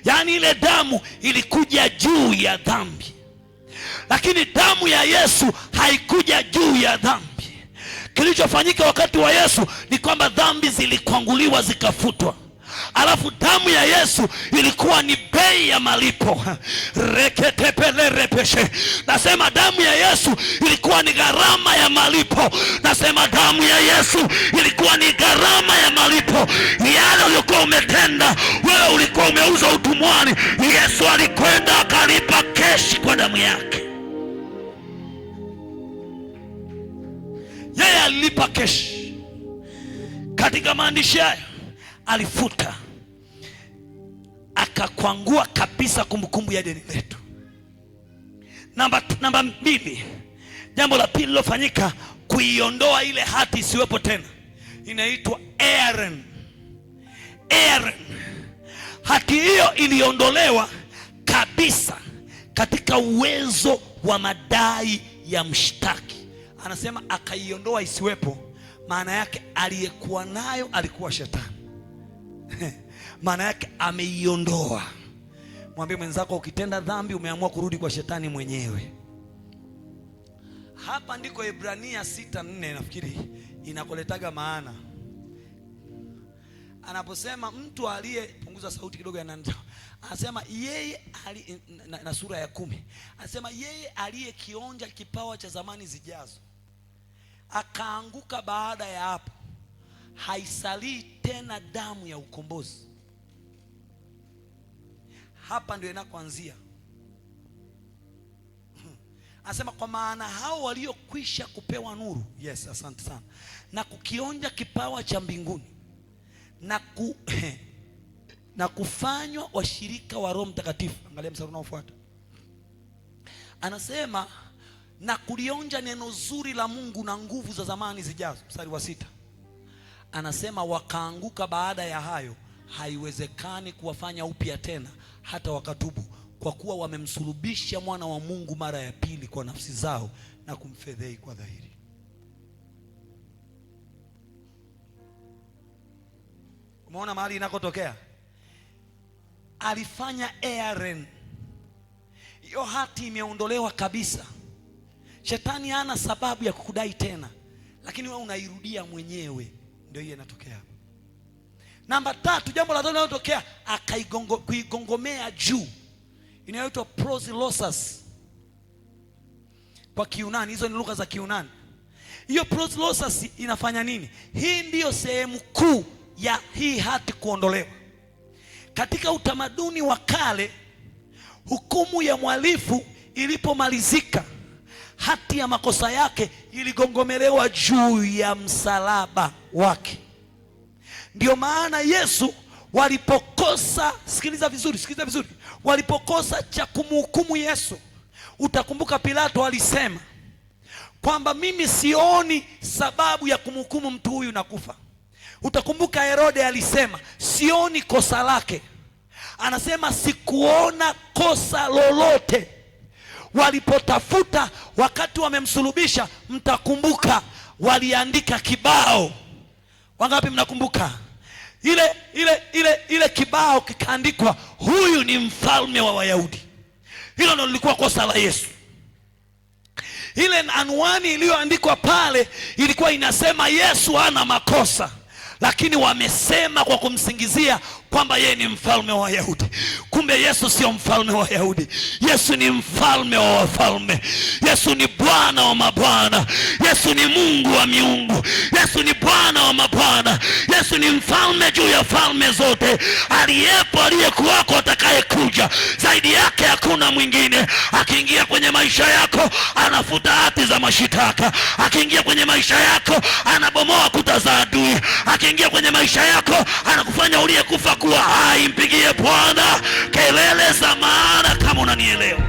Yaani ile damu ilikuja juu ya dhambi. Lakini damu ya Yesu haikuja juu ya dhambi. Kilichofanyika wakati wa Yesu ni kwamba dhambi zilikwanguliwa zikafutwa. Alafu damu ya Yesu ilikuwa ni bei ya malipo. Reketepele. Nasema damu ya Yesu ilikuwa ni gharama ya malipo. Nasema damu ya Yesu ilikuwa ni gharama ya malipo. Yale ulikuwa umetenda, wewe ulikuwa umeuza utumwani, Yesu alikwenda akalipa keshi kwa damu yake. Yeye alilipa keshi. Katika maandishi haya alifuta, akakwangua kabisa kumbukumbu ya deni letu. Namba mbili, jambo la pili lilofanyika, kuiondoa ile hati isiwepo tena, inaitwa Aaron. Hati hiyo iliondolewa kabisa katika uwezo wa madai ya mshtaki. Anasema akaiondoa isiwepo, maana yake aliyekuwa nayo alikuwa shetani. Maana yake ameiondoa. Mwambie mwenzako, ukitenda dhambi umeamua kurudi kwa shetani mwenyewe. Hapa ndiko Ibrania 6:4 nafikiri inakoletaga maana. Anaposema mtu aliye, punguza sauti kidogo, anasema yeye na sura ya 10, anasema yeye aliyekionja kipawa cha zamani zijazo akaanguka, baada ya hapo haisalii tena damu ya ukombozi. hapa ndio inakoanzia. Anasema kwa maana hao waliokwisha kupewa nuru, yes, asante sana, na kukionja kipawa cha mbinguni na kufanywa washirika wa Roho Mtakatifu. Angalia mstari unaofuata. Anasema na kulionja neno zuri la Mungu na nguvu za zamani zijazo. Mstari wa 6. Anasema wakaanguka baada ya hayo, haiwezekani kuwafanya upya tena hata wakatubu, kwa kuwa wamemsulubisha mwana wa Mungu mara ya pili kwa nafsi zao na kumfedhei kwa dhahiri. Umeona mahali inakotokea? Alifanya Aaron, hiyo hati imeondolewa kabisa. Shetani hana sababu ya kukudai tena, lakini wewe unairudia mwenyewe. Ndio hiyo inatokea. Namba 3, jambo la tatu linalotokea, kuigongomea juu, inayoitwa prosilosis kwa Kiunani. Hizo ni lugha za Kiunani. Hiyo prosilosis inafanya nini? Hii ndiyo sehemu kuu ya hii hati kuondolewa. Katika utamaduni wa kale, hukumu ya mhalifu ilipomalizika, hati ya makosa yake iligongomelewa juu ya msalaba wake. Ndio maana Yesu walipokosa, sikiliza vizuri, walipokosa cha kumhukumu Yesu, utakumbuka Pilato alisema kwamba mimi sioni sababu ya kumhukumu mtu huyu na kufa. Utakumbuka Herode alisema sioni kosa lake. Anasema sikuona kosa lolote. Walipotafuta wakati wamemsulubisha, mtakumbuka waliandika kibao. Wangapi mnakumbuka? Ile kibao kikaandikwa, huyu ni mfalme wa Wayahudi. Hilo ndio lilikuwa kosa la Yesu. Ile anwani iliyoandikwa pale ilikuwa inasema Yesu hana makosa, lakini wamesema kwa kumsingizia kwamba yeye ni mfalme wa Wayahudi. Kumbe Yesu sio mfalme wa Wayahudi. Yesu ni mfalme wa wafalme. Yesu ni Bwana wa mabwana. Yesu ni Mungu wa miungu. Yesu ni Bwana wa mabwana. Yesu ni mfalme juu ya falme zote. Aliyepo, aliyekuwako, atakayekuja. Zaidi yake hakuna mwingine. Akiingia kwenye maisha yako, anafuta hati za mashitaka. Akiingia kwenye maisha yako, anabomoa kuta za adui. Akiingia kwenye maisha yako, anakufanya uliyekufa kuwa hai. Mpigie Bwana kelele za maana kama unanielewa.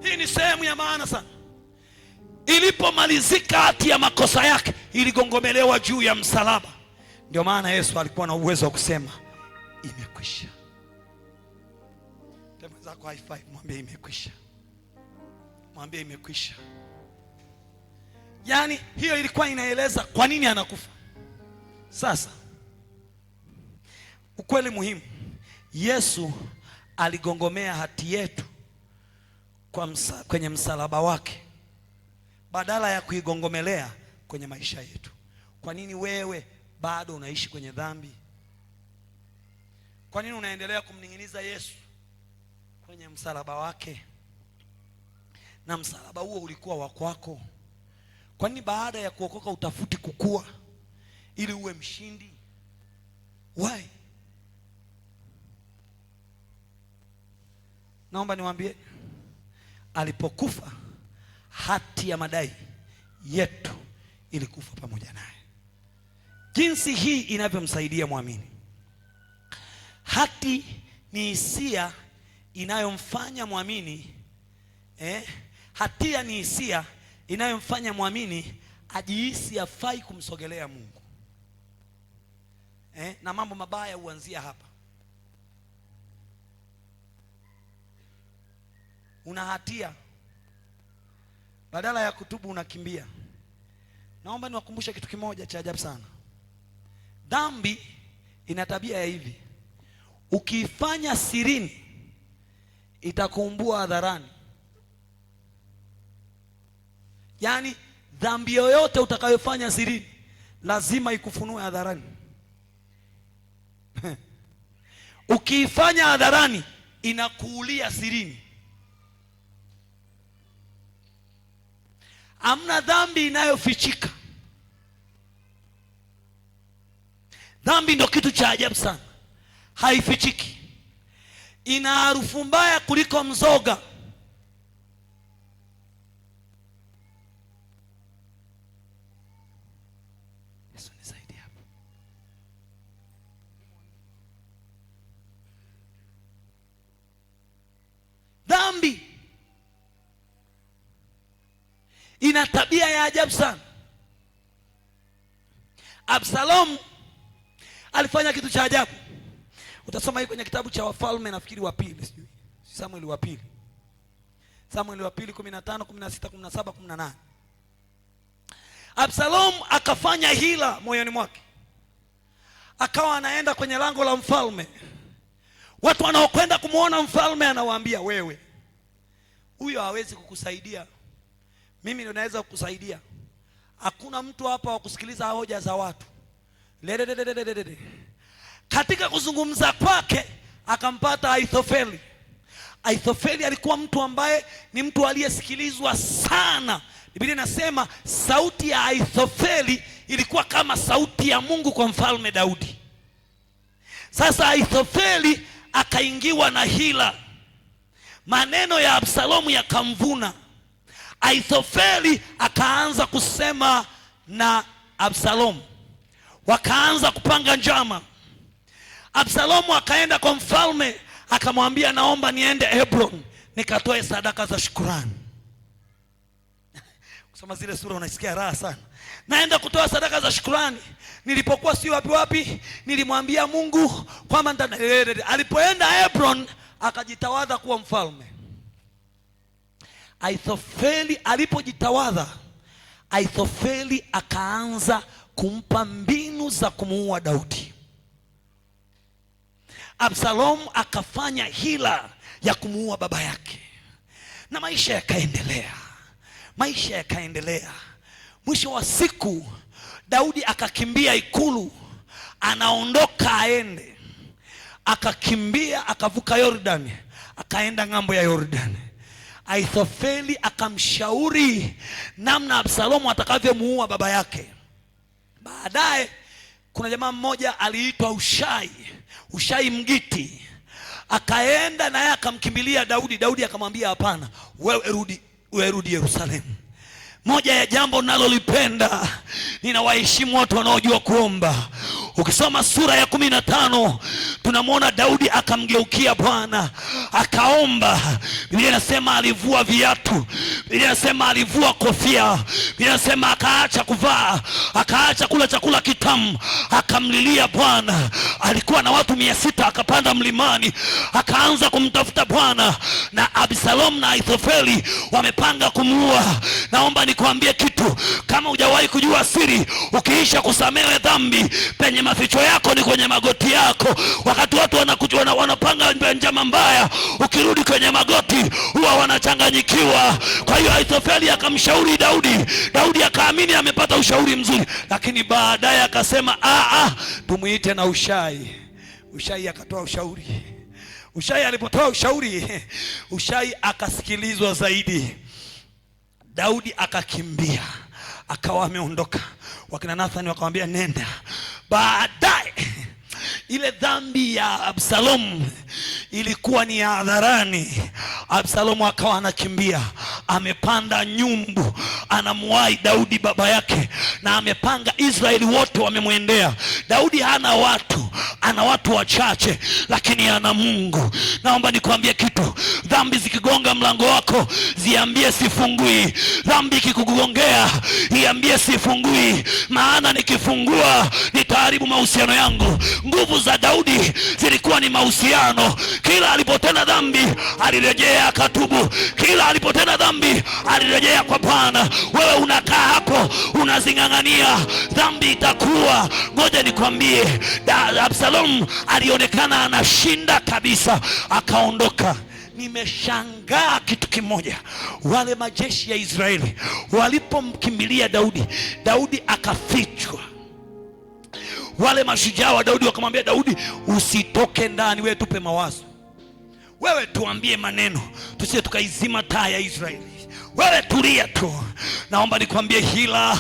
Hii ni sehemu ya maana sana. Ilipomalizika hati ya makosa yake, iligongomelewa juu ya msalaba. Ndio maana Yesu alikuwa na uwezo wa kusema imekwisha. Tembea zako high five, mwambie imekwisha. Mwambie imekwisha. Yaani hiyo ilikuwa inaeleza kwa nini anakufa. Sasa ukweli muhimu, Yesu aligongomea hati yetu kwenye msalaba wake, badala ya kuigongomelea kwenye maisha yetu. Kwa nini wewe bado unaishi kwenye dhambi? Kwa nini unaendelea kumning'iniza Yesu kwenye msalaba wake? Na msalaba huo ulikuwa wa kwako. Kwa nini baada ya kuokoka utafuti kukua ili uwe mshindi? Why? Naomba niwaambie, alipokufa, hati ya madai yetu ilikufa pamoja naye. Jinsi hii inavyomsaidia muamini. Hati ni hisia inayomfanya muamini hatia ni hisia inayomfanya muamini ajihisi hafai kumsogelea Mungu. Na mambo mabaya huanzia hapa. Una hatia, badala ya kutubu unakimbia. Naomba niwakumbushe kitu kimoja cha ajabu sana. Dhambi ina tabia ya hivi: ukiifanya sirini, itakuumbua hadharani. Yaani dhambi yoyote utakayofanya sirini lazima ikufunue hadharani. Ukiifanya hadharani, inakuulia sirini. Hamna dhambi inayofichika. Dhambi ndio kitu cha ajabu sana, haifichiki, ina harufu mbaya kuliko mzoga. Yesu nisaidie hapo. Dhambi ina tabia ya ajabu sana. Absalom alifanya kitu cha ajabu. Utasoma hii kwenye kitabu cha Wafalme, nafikiri wa pili, sijui Samueli wa pili, Samueli wa pili 15, 16, 17, 18. Absalom akafanya hila moyoni mwake, akawa anaenda kwenye lango la mfalme. Watu wanaokwenda kumuona mfalme anawaambia, wewe huyo hawezi kukusaidia, mimi ndio naweza kukusaidia. Hakuna mtu hapa wa kusikiliza hoja za watu. Katika kuzungumza kwake akampata Ahithofeli. Ahithofeli alikuwa mtu ambaye ni mtu aliyesikilizwa sana. Biblia inasema sauti ya Ahithofeli ilikuwa kama sauti ya Mungu kwa mfalme Daudi. Sasa Ahithofeli akaingiwa na hila, maneno ya Absalomu yakamvuna. Ahithofeli akaanza kusema na Absalomu, wakaanza kupanga njama. Absalomu akaenda kwa mfalme akamwambia, naomba niende Hebron nikatoe sadaka za shukrani. Kusoma zile sura unasikia raha sana. Naenda kutoa sadaka za shukrani, nilipokuwa si wapi nilimwambia Mungu kwamba alipoenda Hebron akajitawadha kuwa mfalme. Ahithofeli alipojitawadha, Ahithofeli akaanza kumpa mbinu za kumuua Daudi. Absalom akafanya hila ya kumuua baba yake, na maisha yakaendelea. Mwisho wa siku Daudi akakimbia ikulu, anaondoka aende, akakimbia akavuka Yordani, akaenda ng'ambo ya Yordani. Ahithofeli akamshauri namna Absalomu atakavyomuua baba yake. Baadaye kuna jamaa mmoja aliitwa Ushai Mgiti, akaenda naye akamkimbilia Daudi. Daudi akamwambia, hapana, wewe rudi Yerusalemu. Moja ya jambo nalolipenda, ninawaheshimu watu wanaojua kuomba. Ukisoma sura ya 15 tunamwona Daudi akamgeukia Bwana akaomba. Biblia inasema alivua viatu, Biblia inasema alivua kofia, Biblia inasema akaacha kuvaa, akaacha kula chakula kitamu, akamlilia Bwana. Alikuwa na watu 600, akapanda mlimani akaanza kumtafuta Bwana, na Absalom na Ahithofeli wamepanga kumuua. Naomba nikwambie kitu, kama hujawahi kujua siri, ukiisha kusamehe dhambi, penye maficho yako ni kwenye magoti yako. Wakati watu wanapanga njama mbaya, ukirudi kwenye magoti huwa wanachanganyikiwa. Kwa hiyo Ahithofeli akamshauri Daudi, Daudi akaamini amepata ushauri mzuri, lakini baadaye akasema tumuite na Ushai akatoa ushauri. Ushai alipotoa ushauri, Ushai akasikilizwa zaidi. Daudi akakimbia, akawa ameondoka. Wakina Nathani wakamwambia, nenda. Baadaye ile dhambi ya Absalom ilikuwa ni ya hadharani. Absalomu akawa anakimbia, amepanda nyumbu, anamuwai Daudi baba yake, na amepanga Israeli wote wamemwendea. Daudi hana watu, ana watu wachache, lakini ana Mungu. Naomba nikwambie kitu, dhambi zikigonga mlango wako, ziambie sifungui. Dhambi ikikugongea, iambie sifungui, maana nikifungua nitaharibu mahusiano yangu. Nguvu za Daudi zilikuwa ni mahusiano. Kila alipotenda dhambi alirejea akatubu, kila alipotenda dhambi alirejea kwa Bwana. Wewe unakaa hapo unazingangania, dhambi itakuwa. Ngoja nikwambie, Absalom alionekana anashinda kabisa, akaondoka. Nimeshangaa kitu kimoja, wale majeshi ya Israeli walipomkimbilia Daudi, Daudi akafichwa. Wale mashujaa wa Daudi wakamwambia Daudi, usitoke ndani, wewe tupe mawazo, wewe tuambie maneno, tusije tukaizima taa ya Israeli, wewe tulia tu. Naomba nikwambie, hila,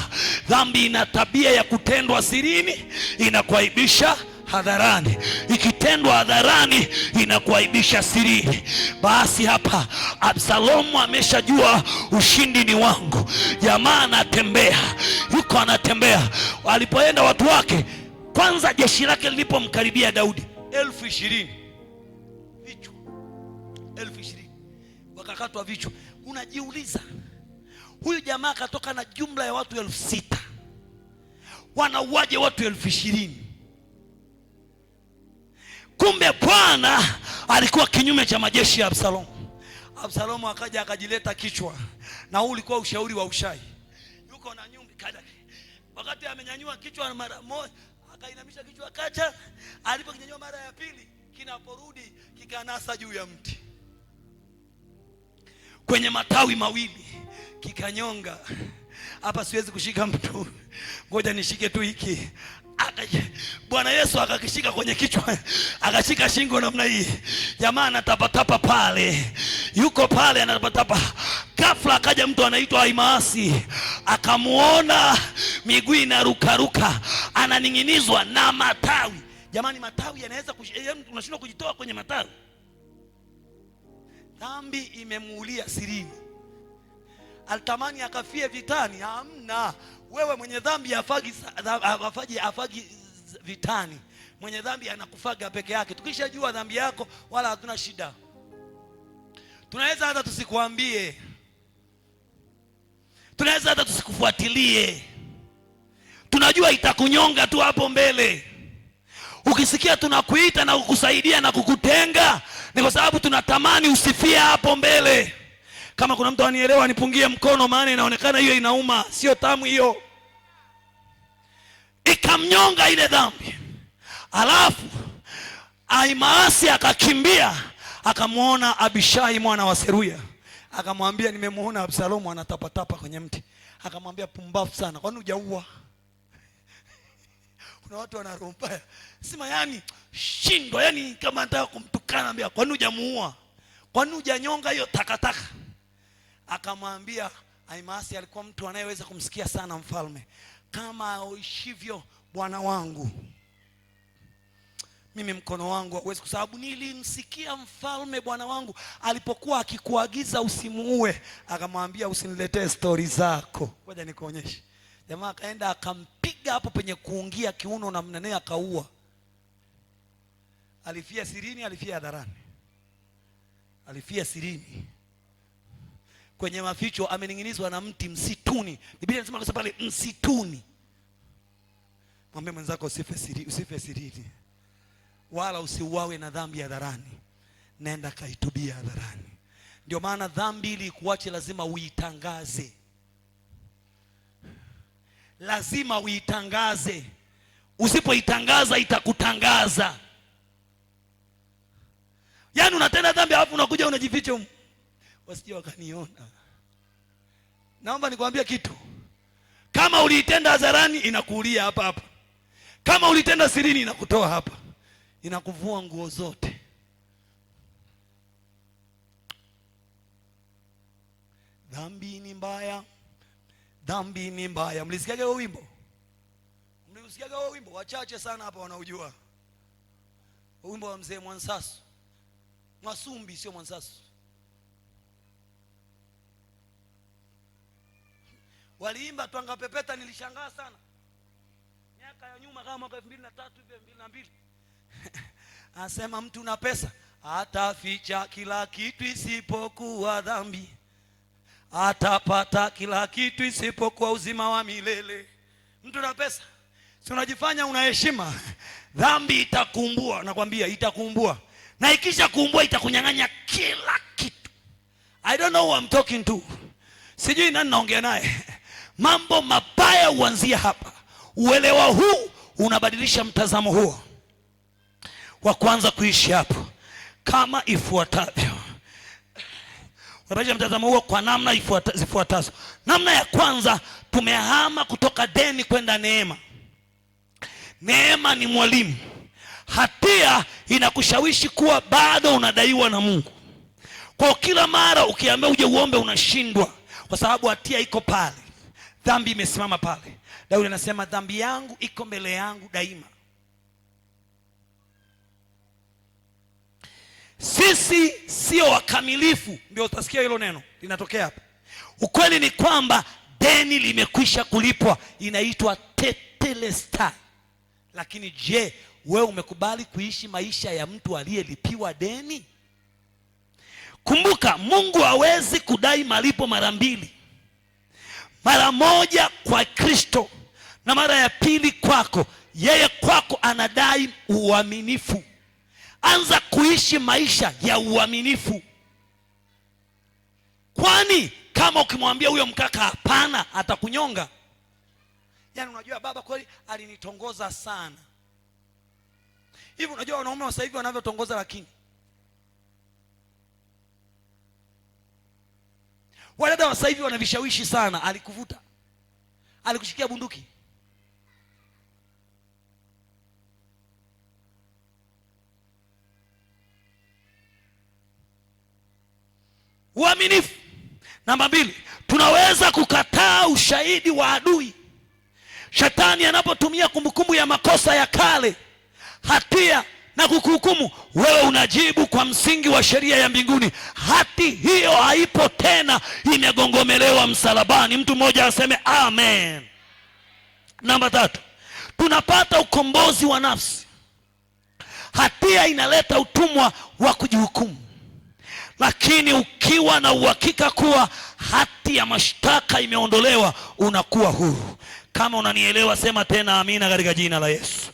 dhambi ina tabia ya kutendwa sirini, inakuaibisha hadharani. Ikitendwa hadharani inakuaibisha sirini. Basi hapa Absalomu ameshajua ushindi ni wangu. Jamaa anatembea, yuko anatembea. Walipoenda watu wake, kwanza jeshi lake lilipomkaribia Daudi 20,000 vichwa, 20,000 wakakatwa vichwa. Unajiuliza, huyu jamaa katoka na jumla ya watu 6,000, wanauaje watu 20,000? Kumbe Bwana alikuwa kinyume cha majeshi ya Absalomu. Absalomu akaja akajileta kichwa, na huu ulikuwa ushauri wa Ushai. Yuko na nyumba kada, wakati amenyanyua kichwa mara moja, akainamisha kichwa akacha. Alipokinyanyua mara ya pili, kinaporudi kikanasa juu ya mti kwenye matawi mawili, kikanyonga. Hapa siwezi kushika mtu, ngoja nishike tu hiki. Bwana Yesu akakishika kwenye kichwa, akashika shingo namna hii. Jamaa anatapatapa pale, yuko pale anatapatapa. Ghafla akaja mtu anaitwa Ahimaasi, akamuona miguu inarukaruka, ananing'inizwa na matawi. Jamani, matawi yanaweza unashindwa kujitoa kwenye matawi. Dhambi imemuulia sirini. Alitamani akafie vitani, hamna. Wewe mwenye dhambi afagi vitani. Mwenye dhambi anakufaga peke yake. Tukishajua dhambi yako wala hatuna shida. Tunaweza hata tusikuambie, tunaweza hata tusikufuatilie. Tunajua itakunyonga tu hapo mbele. Ukisikia tunakuita na kukusaidia na kukutenga, ni kwa sababu tunatamani usifie hapo mbele. Kama kuna mtu anielewa nipungie mkono, maana inaonekana hiyo inauma, sio tamu hiyo. Ikamnyonga ile dhambi. Alafu Ahimaasi akakimbia, akamuona Abishai mwana wa Seruya, akamwambia nimemuona Absalomu anatapatapa kwenye mti. Akamwambia pumbavu sana, kwani hujaua? Kuna watu wanaromba sema, yani shindwa, yani kama nataka kumtukana, ambia kwani hujamuua? Kwani hujanyonga hiyo takataka? Akamwambia, Ahimaasi alikuwa mtu anayeweza kumsikia sana mfalme. Kama aishivyo bwana wangu, mimi mkono wangu hauwezi, kwa sababu nilimsikia mfalme bwana wangu alipokuwa akikuagiza usimuue. Akamwambia usiniletee stori zako, ngoja nikuonyeshe. Jamaa akaenda akampiga hapo penye kuungia kiuno na mnene, akaua. Alifia sirini, alifia hadharani? Alifia sirini. Kwenye maficho, amening'inizwa na mti msituni. Biblia inasema kwa pale msituni. Mwambie mwenzako usife sirini, wala usiuawe na dhambi hadharani. Nenda kaitubia hadharani. Ndio maana dhambi ili kuache lazima uitangaze. Lazima uitangaze. Usipoitangaza itakutangaza. Yaani unatenda dhambi alafu unakuja unajificha wasije wakaniona. Naomba nikwambie kitu. Kama uliitenda hadharani inakuulia hapa hapa. Kama ulitenda sirini inakutoa hapa. Inakuvua nguo zote. Dhambi ni mbaya. Dhambi ni mbaya. Mlisikiaga huo wimbo? Mlisikiaga huo wimbo? Wachache sana hapa wanaujua. Wimbo wa mzee Mwansasu. Mwasumbi, sio Mwansasu. Waliimba twanga pepeta, nilishangaa sana. Miaka ya nyuma kama mwaka 2003 hivi 2002. Anasema mtu na pesa ataficha kila kitu isipokuwa dhambi. Atapata kila kitu isipokuwa uzima wa milele. Mtu na pesa, si unajifanya una heshima. Dhambi itakumbua, nakwambia itakumbua. Na ikisha kuumbua itakunyang'anya kila kitu. I don't know who I'm talking to. Sijui nani naongea naye. Mambo mabaya huanzia hapa. Uelewa huu unabadilisha mtazamo huo. Wa kwanza kuishi hapo kama ifuatavyo. Unabadilisha mtazamo huo kwa namna ifuatazo. Namna ya kwanza, tumehama kutoka deni kwenda neema. Neema ni mwalimu. Hatia inakushawishi kuwa bado unadaiwa na Mungu. Kwa kila mara ukiambia uje uombe unashindwa, kwa sababu hatia iko pale. Dhambi imesimama pale. Daudi anasema dhambi yangu iko mbele yangu daima. Sisi sio wakamilifu, ndio utasikia hilo neno linatokea hapa. Ukweli ni kwamba deni limekwisha kulipwa, inaitwa tetelestai. Lakini je, wewe umekubali kuishi maisha ya mtu aliyelipiwa deni? Kumbuka, Mungu hawezi kudai malipo mara mbili. Mara moja kwa Kristo na mara ya pili kwako. Yeye kwako anadai uaminifu. Anza kuishi maisha ya uaminifu. Kwani kama ukimwambia huyo mkaka hapana, atakunyonga. Yaani unajua baba kweli alinitongoza sana. Hivi unajua wanaume wa sasa hivi wanavyotongoza, lakini wadada wa sasa hivi wanavishawishi sana. Alikuvuta, alikushikia bunduki. Uaminifu. Namba 2, tunaweza kukataa ushahidi wa adui. Shetani anapotumia kumbukumbu ya makosa ya kale, hatia na kukuhukumu, wewe unajibu kwa msingi wa sheria ya mbinguni. Hati hiyo haipo tena, imegongomelewa msalabani. Mtu mmoja aseme amen. Namba 3, tunapata ukombozi wa nafsi. Hatia inaleta utumwa wa kujihukumu, lakini ukiwa na uhakika kuwa hati ya mashtaka imeondolewa, unakuwa huru. Kama unanielewa sema tena amina katika jina la Yesu.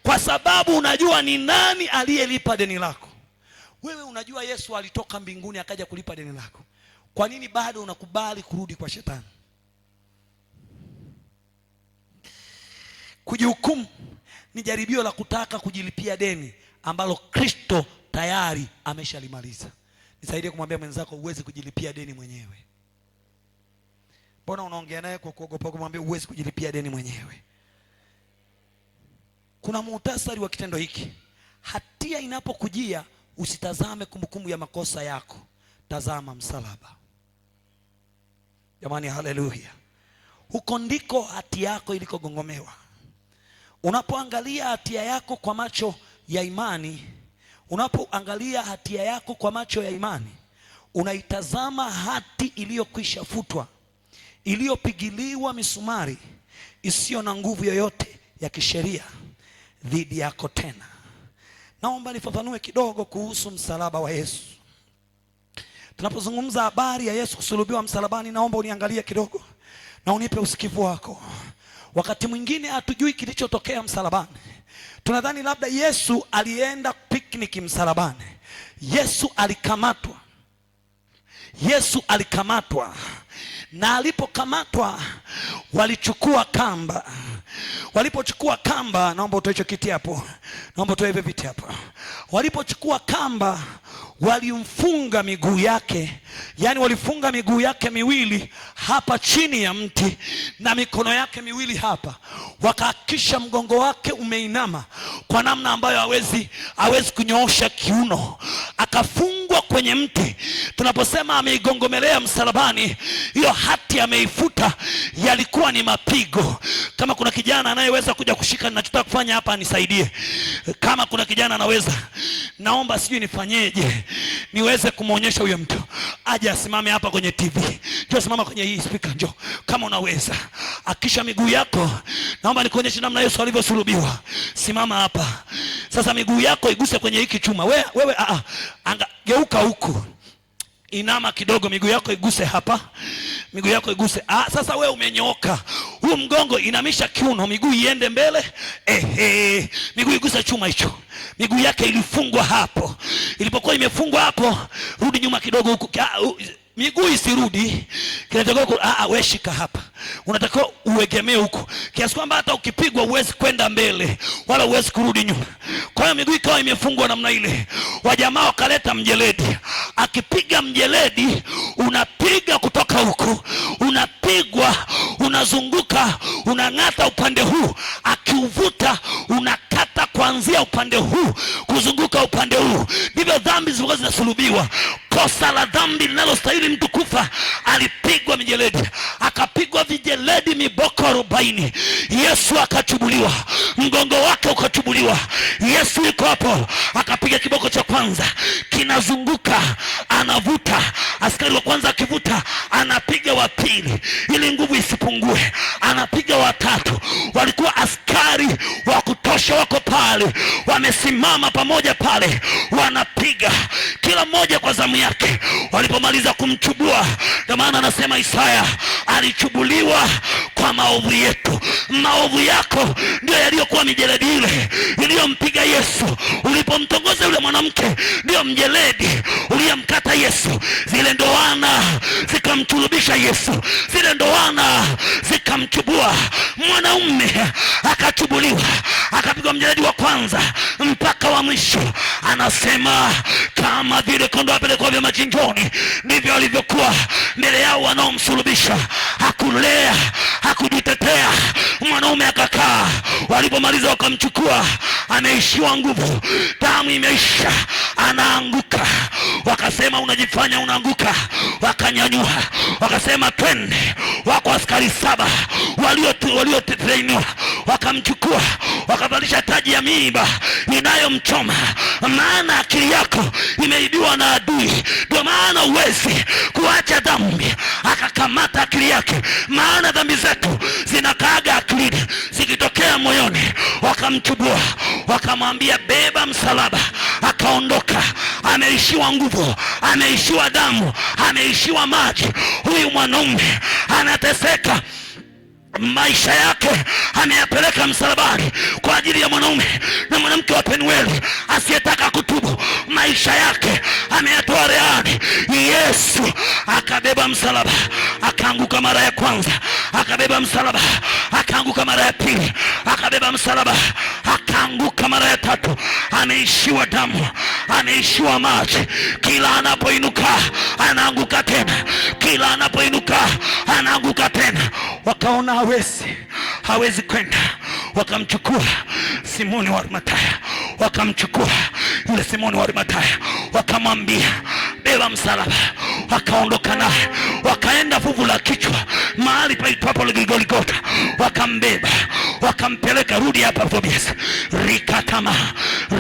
Kwa sababu unajua ni nani aliyelipa deni lako. Wewe unajua Yesu alitoka mbinguni akaja kulipa deni lako. Kwa nini bado unakubali kurudi kwa shetani? Kujihukumu ni jaribio la kutaka kujilipia deni ambalo Kristo tayari ameshalimaliza. Nisaidie kumwambia mwenzako uwezi kujilipia deni mwenyewe. Mbona unaongea naye kwa kuogopa kumwambia uwezi kujilipia deni mwenyewe? Kuna muhtasari wa kitendo hiki. Hatia inapokujia, usitazame kumbukumbu ya makosa yako, tazama msalaba. Jamani, haleluya. Huko ndiko hatia yako ilikogongomewa. Unapoangalia hatia yako kwa macho ya imani, unapoangalia hatia yako kwa macho ya imani, unaitazama hati iliyokwisha futwa, iliyopigiliwa misumari, isiyo na nguvu yoyote ya kisheria dhidi yako tena. Naomba nifafanue kidogo kuhusu msalaba wa Yesu. Tunapozungumza habari ya Yesu kusulubiwa msalabani, naomba uniangalie kidogo na unipe usikivu wako. Wakati mwingine hatujui kilichotokea msalabani. Tunadhani labda Yesu alienda picnic msalabani. Yesu alikamatwa. Yesu alikamatwa. Na alipokamatwa walichukua kamba. Walipochukua kamba, naomba utoe hicho kiti hapo. Naomba utoe hivi viti hapo. Walipochukua kamba, walimfunga miguu yake. Yaani walifunga miguu yake miwili hapa chini ya mti na mikono yake miwili hapa. Wakahakisha mgongo wake umeinama kwa namna ambayo hawezi kunyoosha kiuno. Akafungwa kwenye mti. Tunaposema ameigongomelea msalabani, hiyo hati ameifuta, yalikuwa ni mapigo. Kama kuna kijana anayeweza kuja kushika ninachotaka kufanya hapa anisaidie. Kama kuna kijana anaweza, naomba sijui nifanyeje niweze kumuonyesha huyo mtu. Aje asimame hapa kwenye TV. Njoo simama kwenye hii speaker, njoo. Kama unaweza. Akisha miguu yako, naomba nikuonyeshe namna Yesu alivyosulubiwa. Simama hapa. Sasa miguu yako iguse kwenye hiki chuma. Wewe geuka huku. Inama kidogo, miguu yako iguse hapa. Miguu yako iguse. Sasa wewe umenyooka. Huu mgongo inamisha kiuno, miguu iende mbele. Miguu iguse chuma hicho. Miguu yake ilifungwa hapo. Ilipokuwa imefungwa hapo, rudi nyuma kidogo huku. Miguu isirudi. Kinatakiwa wewe shika hapa. Unatakiwa uegemee huku. Kiasi kwamba hata ukipigwa uwezi kwenda mbele wala uwezi kurudi nyuma. Kwa hiyo miguu ikawa imefungwa namna ile. Wajamaa wakaleta mjeledi. Akipiga mjeledi, unapiga kutoka huku, unapigwa, unazunguka, unang'ata upande huu. Akiuvuta, unakata kuanzia upande huu kuzunguka upande huu. Ndivyo dhambi zilikuwa zinasulubiwa. Kosa la dhambi linalostahili mtu kufa, alipigwa mijeledi, akapigwa vijeledi miboko 40. Yesu akachubuliwa, mgongo wake ukachubuliwa. Yesu yuko hapo, akapiga kiboko cha kwanza, kinazunguka, anavuta. Askari wa kwanza akivuta, anapiga wa pili ili nguvu isipungue, anapiga wa tatu. Walikuwa askari wa kutosha, wako pale, wamesimama pamoja pale, wanapiga kila mmoja kwa zamu yake. Walipomaliza kumchubua, ndio maana anasema Isaya, alichubuliwa kwa maovu yetu. Maovu yako ndio yaliyokuwa mijeledi ile iliyompiga Yesu. Ulipomtongoza yule mwanamke, ndio mjeledi uliyemkata Yesu. Zile ndoana zikamchulubisha Yesu, zile ndoana zikamchubua. Mwanaume akachubuliwa, akapigwa mjeledi wa kwanza mpaka wa mwisho. Anasema kama vile kondoo apelekwa vya machinjoni, ndivyo alivyokuwa mbele yao wanaomsulubisha. Hakulea, hakujitetea, mwanaume akakaa. Walipomaliza wakamchukua, ameishiwa nguvu, damu imeisha, anaanguka. Wakasema unajifanya unaanguka. Wakanyanyua, wakasema twende. Wako askari 7 waliotrainiwa, wakamchukua, wakavalisha taji ya miiba inayomchoma, maana akili yako imeibiwa na adui. Ndio maana uwezi kuacha dhambi. Akakamata akili yake, maana dhambi zetu zinakaaga akilini, zikitokea moyoni. Wakamchubua, wakamwambia beba msalaba. Akaondoka, ameishiwa nguvu, ameishiwa damu, ameishiwa maji. Huyu mwanaume anateseka, maisha yake ameyapeleka msalabani kwa ajili ya mwanaume na mwanamke wa Penueli asiyetaka kutubu. Maisha yake ameyatoa rehani. Yesu akabeba msalaba, akaanguka mara ya kwanza, akabeba msalaba, akaanguka mara ya pili, akabeba msalaba, akaanguka mara ya tatu. Ameishiwa damu, ameishiwa maji. Kila anapoinuka anaanguka tena, kila anapoinuka anaanguka tena. Wakaona hawezi kwenda, wakamchukua Simoni wa Arimathaya, wakamchukua yule Simoni wa Arimathaya, wakamwambia beba msalaba. Wakaondoka naye, wakaenda fuvu la kichwa mahali paitwapo Golgotha, wakambeba, wakampeleka. Rudi hapa Tobias, rikatama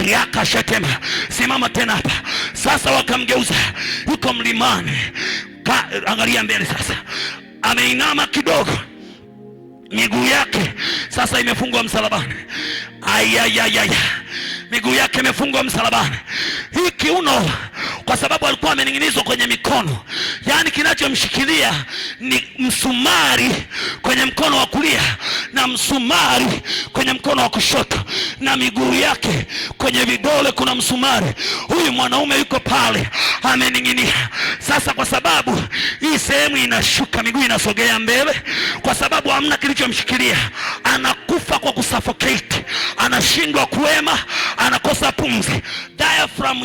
riaka shetema, simama tena hapa sasa. Wakamgeuza, yuko mlimani, angalia mbele sasa, ameinama kidogo, miguu yake sasa imefungwa msalabani. Ayayayaya, miguu yake imefungwa msalabani. Hii kiuno, kwa sababu alikuwa amening'inizwa kwenye mikono, yaani kinachomshikilia ni msumari kwenye mkono wa kulia na msumari kwenye mkono wa kushoto, na miguu yake kwenye vidole kuna msumari. Huyu mwanaume yuko pale amening'inia. Sasa kwa sababu hii sehemu inashuka, miguu inasogea mbele, kwa sababu hamna kilichomshikilia, anakufa kwa kusuffocate, anashindwa kuema, anakosa pumzi. Diaphragm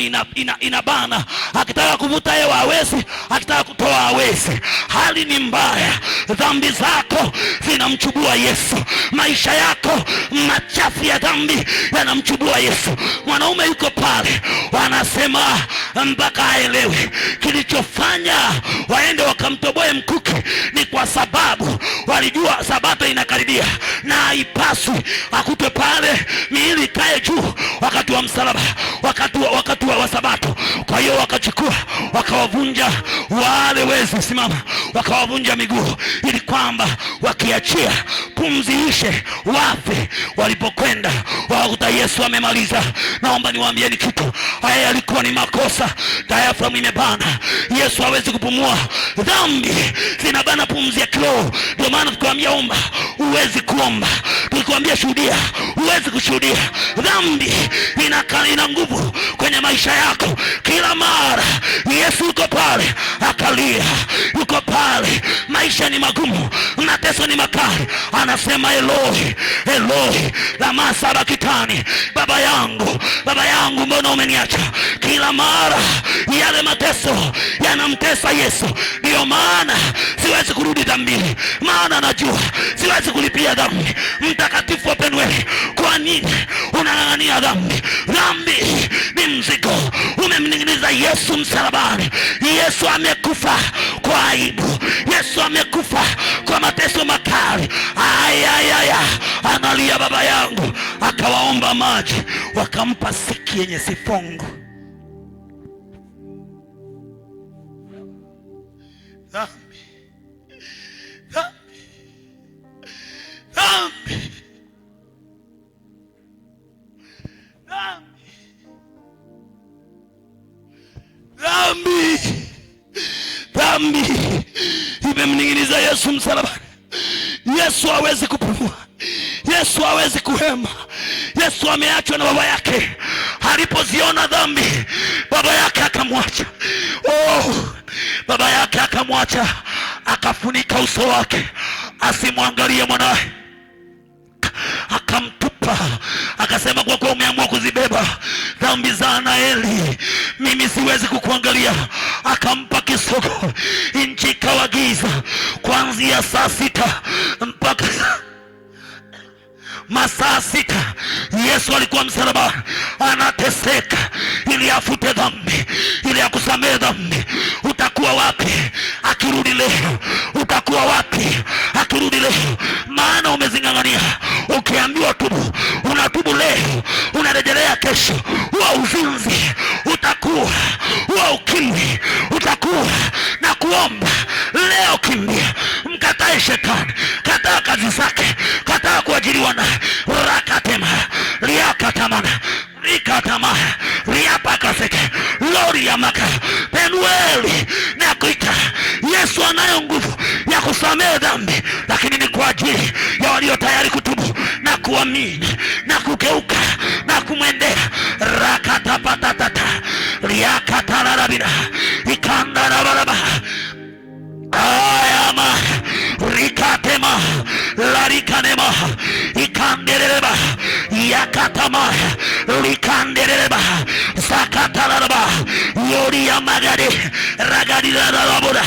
inabana, akitaka kuvuta hewa hawezi, akitaka kutoa hawezi. Hali ni mbaya. Dhambi zako zinamchubua Yesu, maisha yako machafu ya dhambi yanamchubua Yesu. Mwanaume yuko pale, wanasema mpaka aelewe kilichofanya waende wakamtoboe mkuki ni kwa sababu walijua sabato inakaribia na haipaswi akutwe pale, miili ikae juu wakati wa msalaba, wakati wa sabato. Kwa hiyo wakachukua, wakawavunja wale wezi, simama, wakawavunja miguu ili kwamba wakiachia pumzi ishe wafe. Walipokwenda wakakuta Yesu amemaliza. Naomba niwaambieni kitu, haya yalikuwa ni makosa. Diaphragm imebana, Yesu hawezi kupumua. Dhambi zinabana pumzi ya kiroho. Ndio maana tukwambia omba, huwezi kuomba. Tukwambia shuhudia, huwezi kushuhudia. Dhambi ina nguvu kwenye maisha yako. Kila mara Yesu yuko pale, akalia, yuko pale. Maisha ni magumu, mateso ni makali. Anasema Eloi, Eloi lama sabakitani, baba yangu mbona umeniacha? Kila mara yale mateso yanamtesa Yesu. Ndio maana siwezi kurudi dhambini, maana najua siwezi kulipia dhambi. Mtakatifu wa Penueli, kwa nini unang'ang'ania dhambi? Dhambi ni mzigo umemning'iniza Yesu msalabani. Yesu amekufa kwa aibu. Yesu amekufa kwa mateso makali. Ayayaya, analia baba yangu. Akawaomba maji, wakampa siki yenye sifongo. Dhambi, dhambi, dhambi, dhambi, dhambi, dhambi imemning'iniza Yesu msalabani. Yesu hawezi kupumua. Yesu hawezi kuhema. Yesu ameachwa na baba yake. Alipoziona dhambi, baba yake akamwacha. Baba yake akamwacha, akafunika uso wake asimwangalie mwanae, akamtupa, akasema kwa kuwa umeamua kuzibeba dhambi za Anaeli, mimi siwezi kukuangalia. Akampa kisogo. Nchi ikawa giza kuanzia saa 6 mpaka masaa 6. Yesu alikuwa msalabani anateseka ili afute dhambi, ili akusamehe dhambi. Utakuwa wapi akirudi leo? Utakuwa wapi akirudi leo? Maana umezingangania. Ukiambiwa tubu, unatubu leo, unarejelea kesho. Huwa uzinzi utakuwa, huwa ukimwi utakuwa, na kuomba leo kimbia. Mkatae shetani, kataa kazi zake, kataa kuajiriwa naye. Rakatema liakatamana rikatama riapakaseke lori ya maka Penueli na kuita. Yesu anayo nguvu ya kusamehe dhambi, lakini ni kwa ajili ya walio tayari kutubu na kuamini na kugeuka na kumwendea. Rakatapatatata riakatarabina ikandarabaraba ayama rikatema larikanema ikandereba yakatama likandereba sakataraba yori ya magade ragadiraboda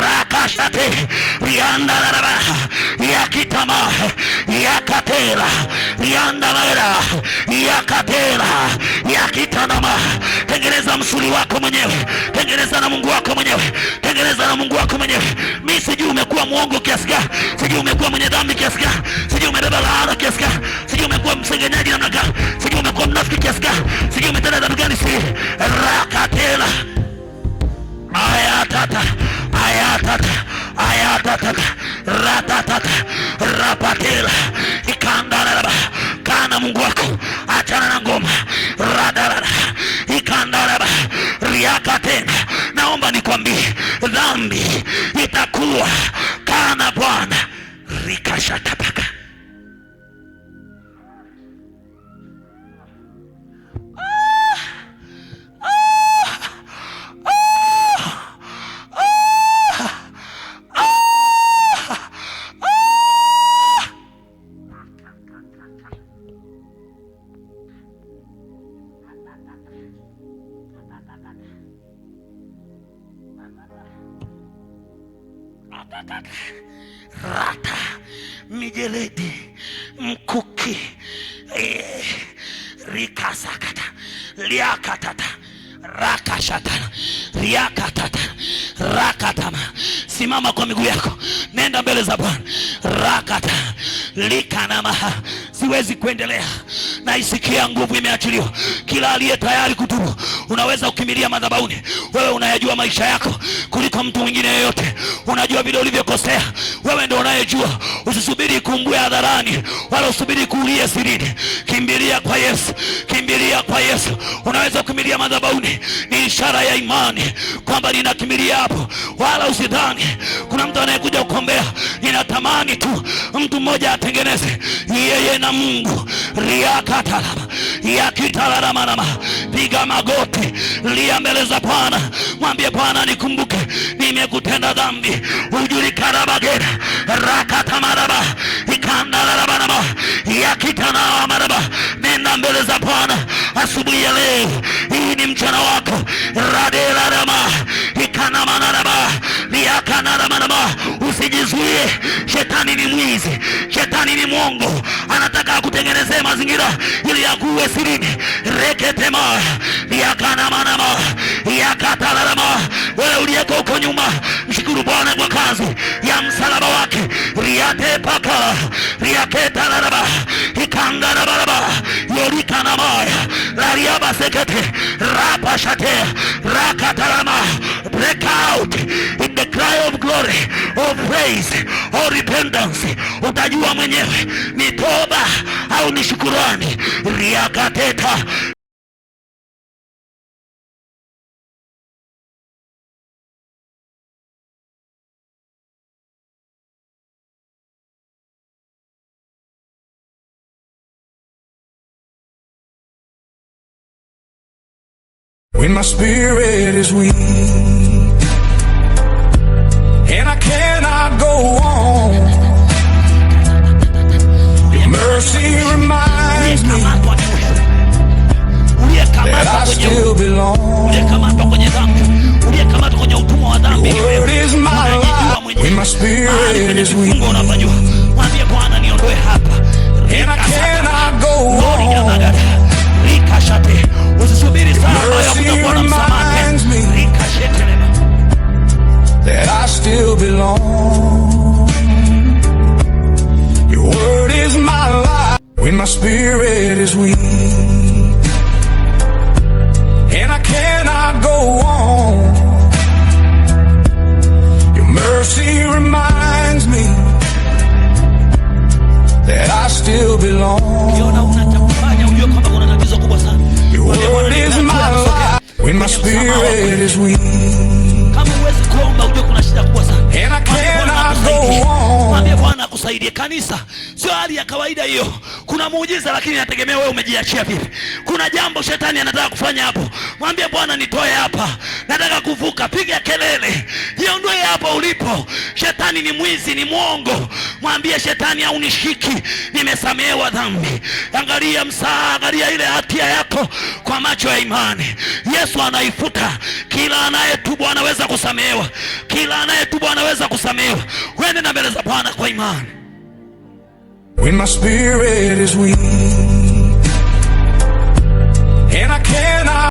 rakashate riandaraba yakitama yakatela riandaraba yakatela yakitanama. Tengeneza msuli wako mwenyewe, tengeneza na Mungu wako mwenyewe, tengeneza na Mungu wako mwenyewe. Mimi sijui umekuwa muongo kiasi gani, sijui umekuwa mwenye dhambi kiasi gani, sijui umebeba laana kiasi gani, sijui umekuwa msengenyaji namna gani, sijui umekuwa mnafiki kiasi gani, sijui umetenda dhambi gani. Rakatela ayatata ayatata ayatata ratatata rapatela ikandaraba. Kana Mungu wako, achana na ngoma radarara ikandaraba riakatena. Naomba nikwambie, dhambi itakuwa kana Bwana rikashatapaka. Rata mijeledi mkuki rikasakata liakatata rakashatana riakatata rakatama. Simama kwa miguu yako, nenda mbele za Bwana. Rakata likanamaha. Siwezi kuendelea, naisikia nguvu imeachiliwa. Kila aliye tayari kutubu, unaweza kukimbilia madhabahuni. Wewe unayajua maisha yako kuliko mtu mwingine yeyote. Unajua vile ulivyokosea, wewe ndio unayejua. Usisubiri kuumbwe hadharani, wala usubiri kuulia sirini. Kimbilia kwa Yesu, kimbilia kwa Yesu. Unaweza kukimbilia madhabahuni, ni ishara ya imani kwamba ninakimbilia hapo. Wala usidhani kuna mtu anayekuja kukombea. Ninatamani tu mtu mmoja atengeneze yeye na Mungu. Riakatalama yakitalamanama. Piga magoti, lia mbele za Bwana, mwambie Bwana, nikumbuke nimekutenda dhambi. Ujulikarabagera rakatamaraba ikandalabanama yakitanamaraba. Nenda mbele za Bwana asubuhi ya leo. Hii ni mchana wako. Radelarama ikanamanaraba liakanaramanama. Usijizuie. Shetani ni mwizi, shetani ni mwongo, anataka akutengenezee mazingira ili yakuwe sirini. Reketema yakana manama yakatalama. Wewe uliyeko huko nyuma, mshukuru Bwana kwa kazi ya msalaba wake. Riate paka riaketa laraba ikangana baraba yorikana maya lariaba sekete rapa shate rakatalama. Break out in the cry of glory, of praise, or repentance. Utajua mwenyewe ni toba au ni shukurani. Riakateta. When my spirit is weak and I cannot go on, your mercy reminds me that I still belong. Your word is my life. When my spirit is weak and I cannot go on, mercy reminds me that I still belong. Your word is my life. When my spirit is weak and I cannot go on, your mercy reminds me that I still belong. Your word is my life. When my spirit is weak and I cannot go on. Mwambie Bwana akusaidie. Kanisa sio hali ya kawaida hiyo. Kuna muujiza, lakini nategemea wewe umejiachia vipi. Kuna jambo shetani anataka kufanya hapo. Mwambie Bwana, nitoe hapa, nataka kuvuka. Piga kelele, jiondoe hapo ulipo. Shetani ni mwizi, ni mwongo. Mwambie shetani, haunishiki, nimesamehewa dhambi. Angalia msaa, angalia ile hatia yako kwa macho ya imani. Yesu anaifuta. Kila anayetubu anaweza kusamehewa. Kila anayetubu anaweza kusamehewa. Wende na mbele za Bwana kwa imani. When my spirit is weak and I cannot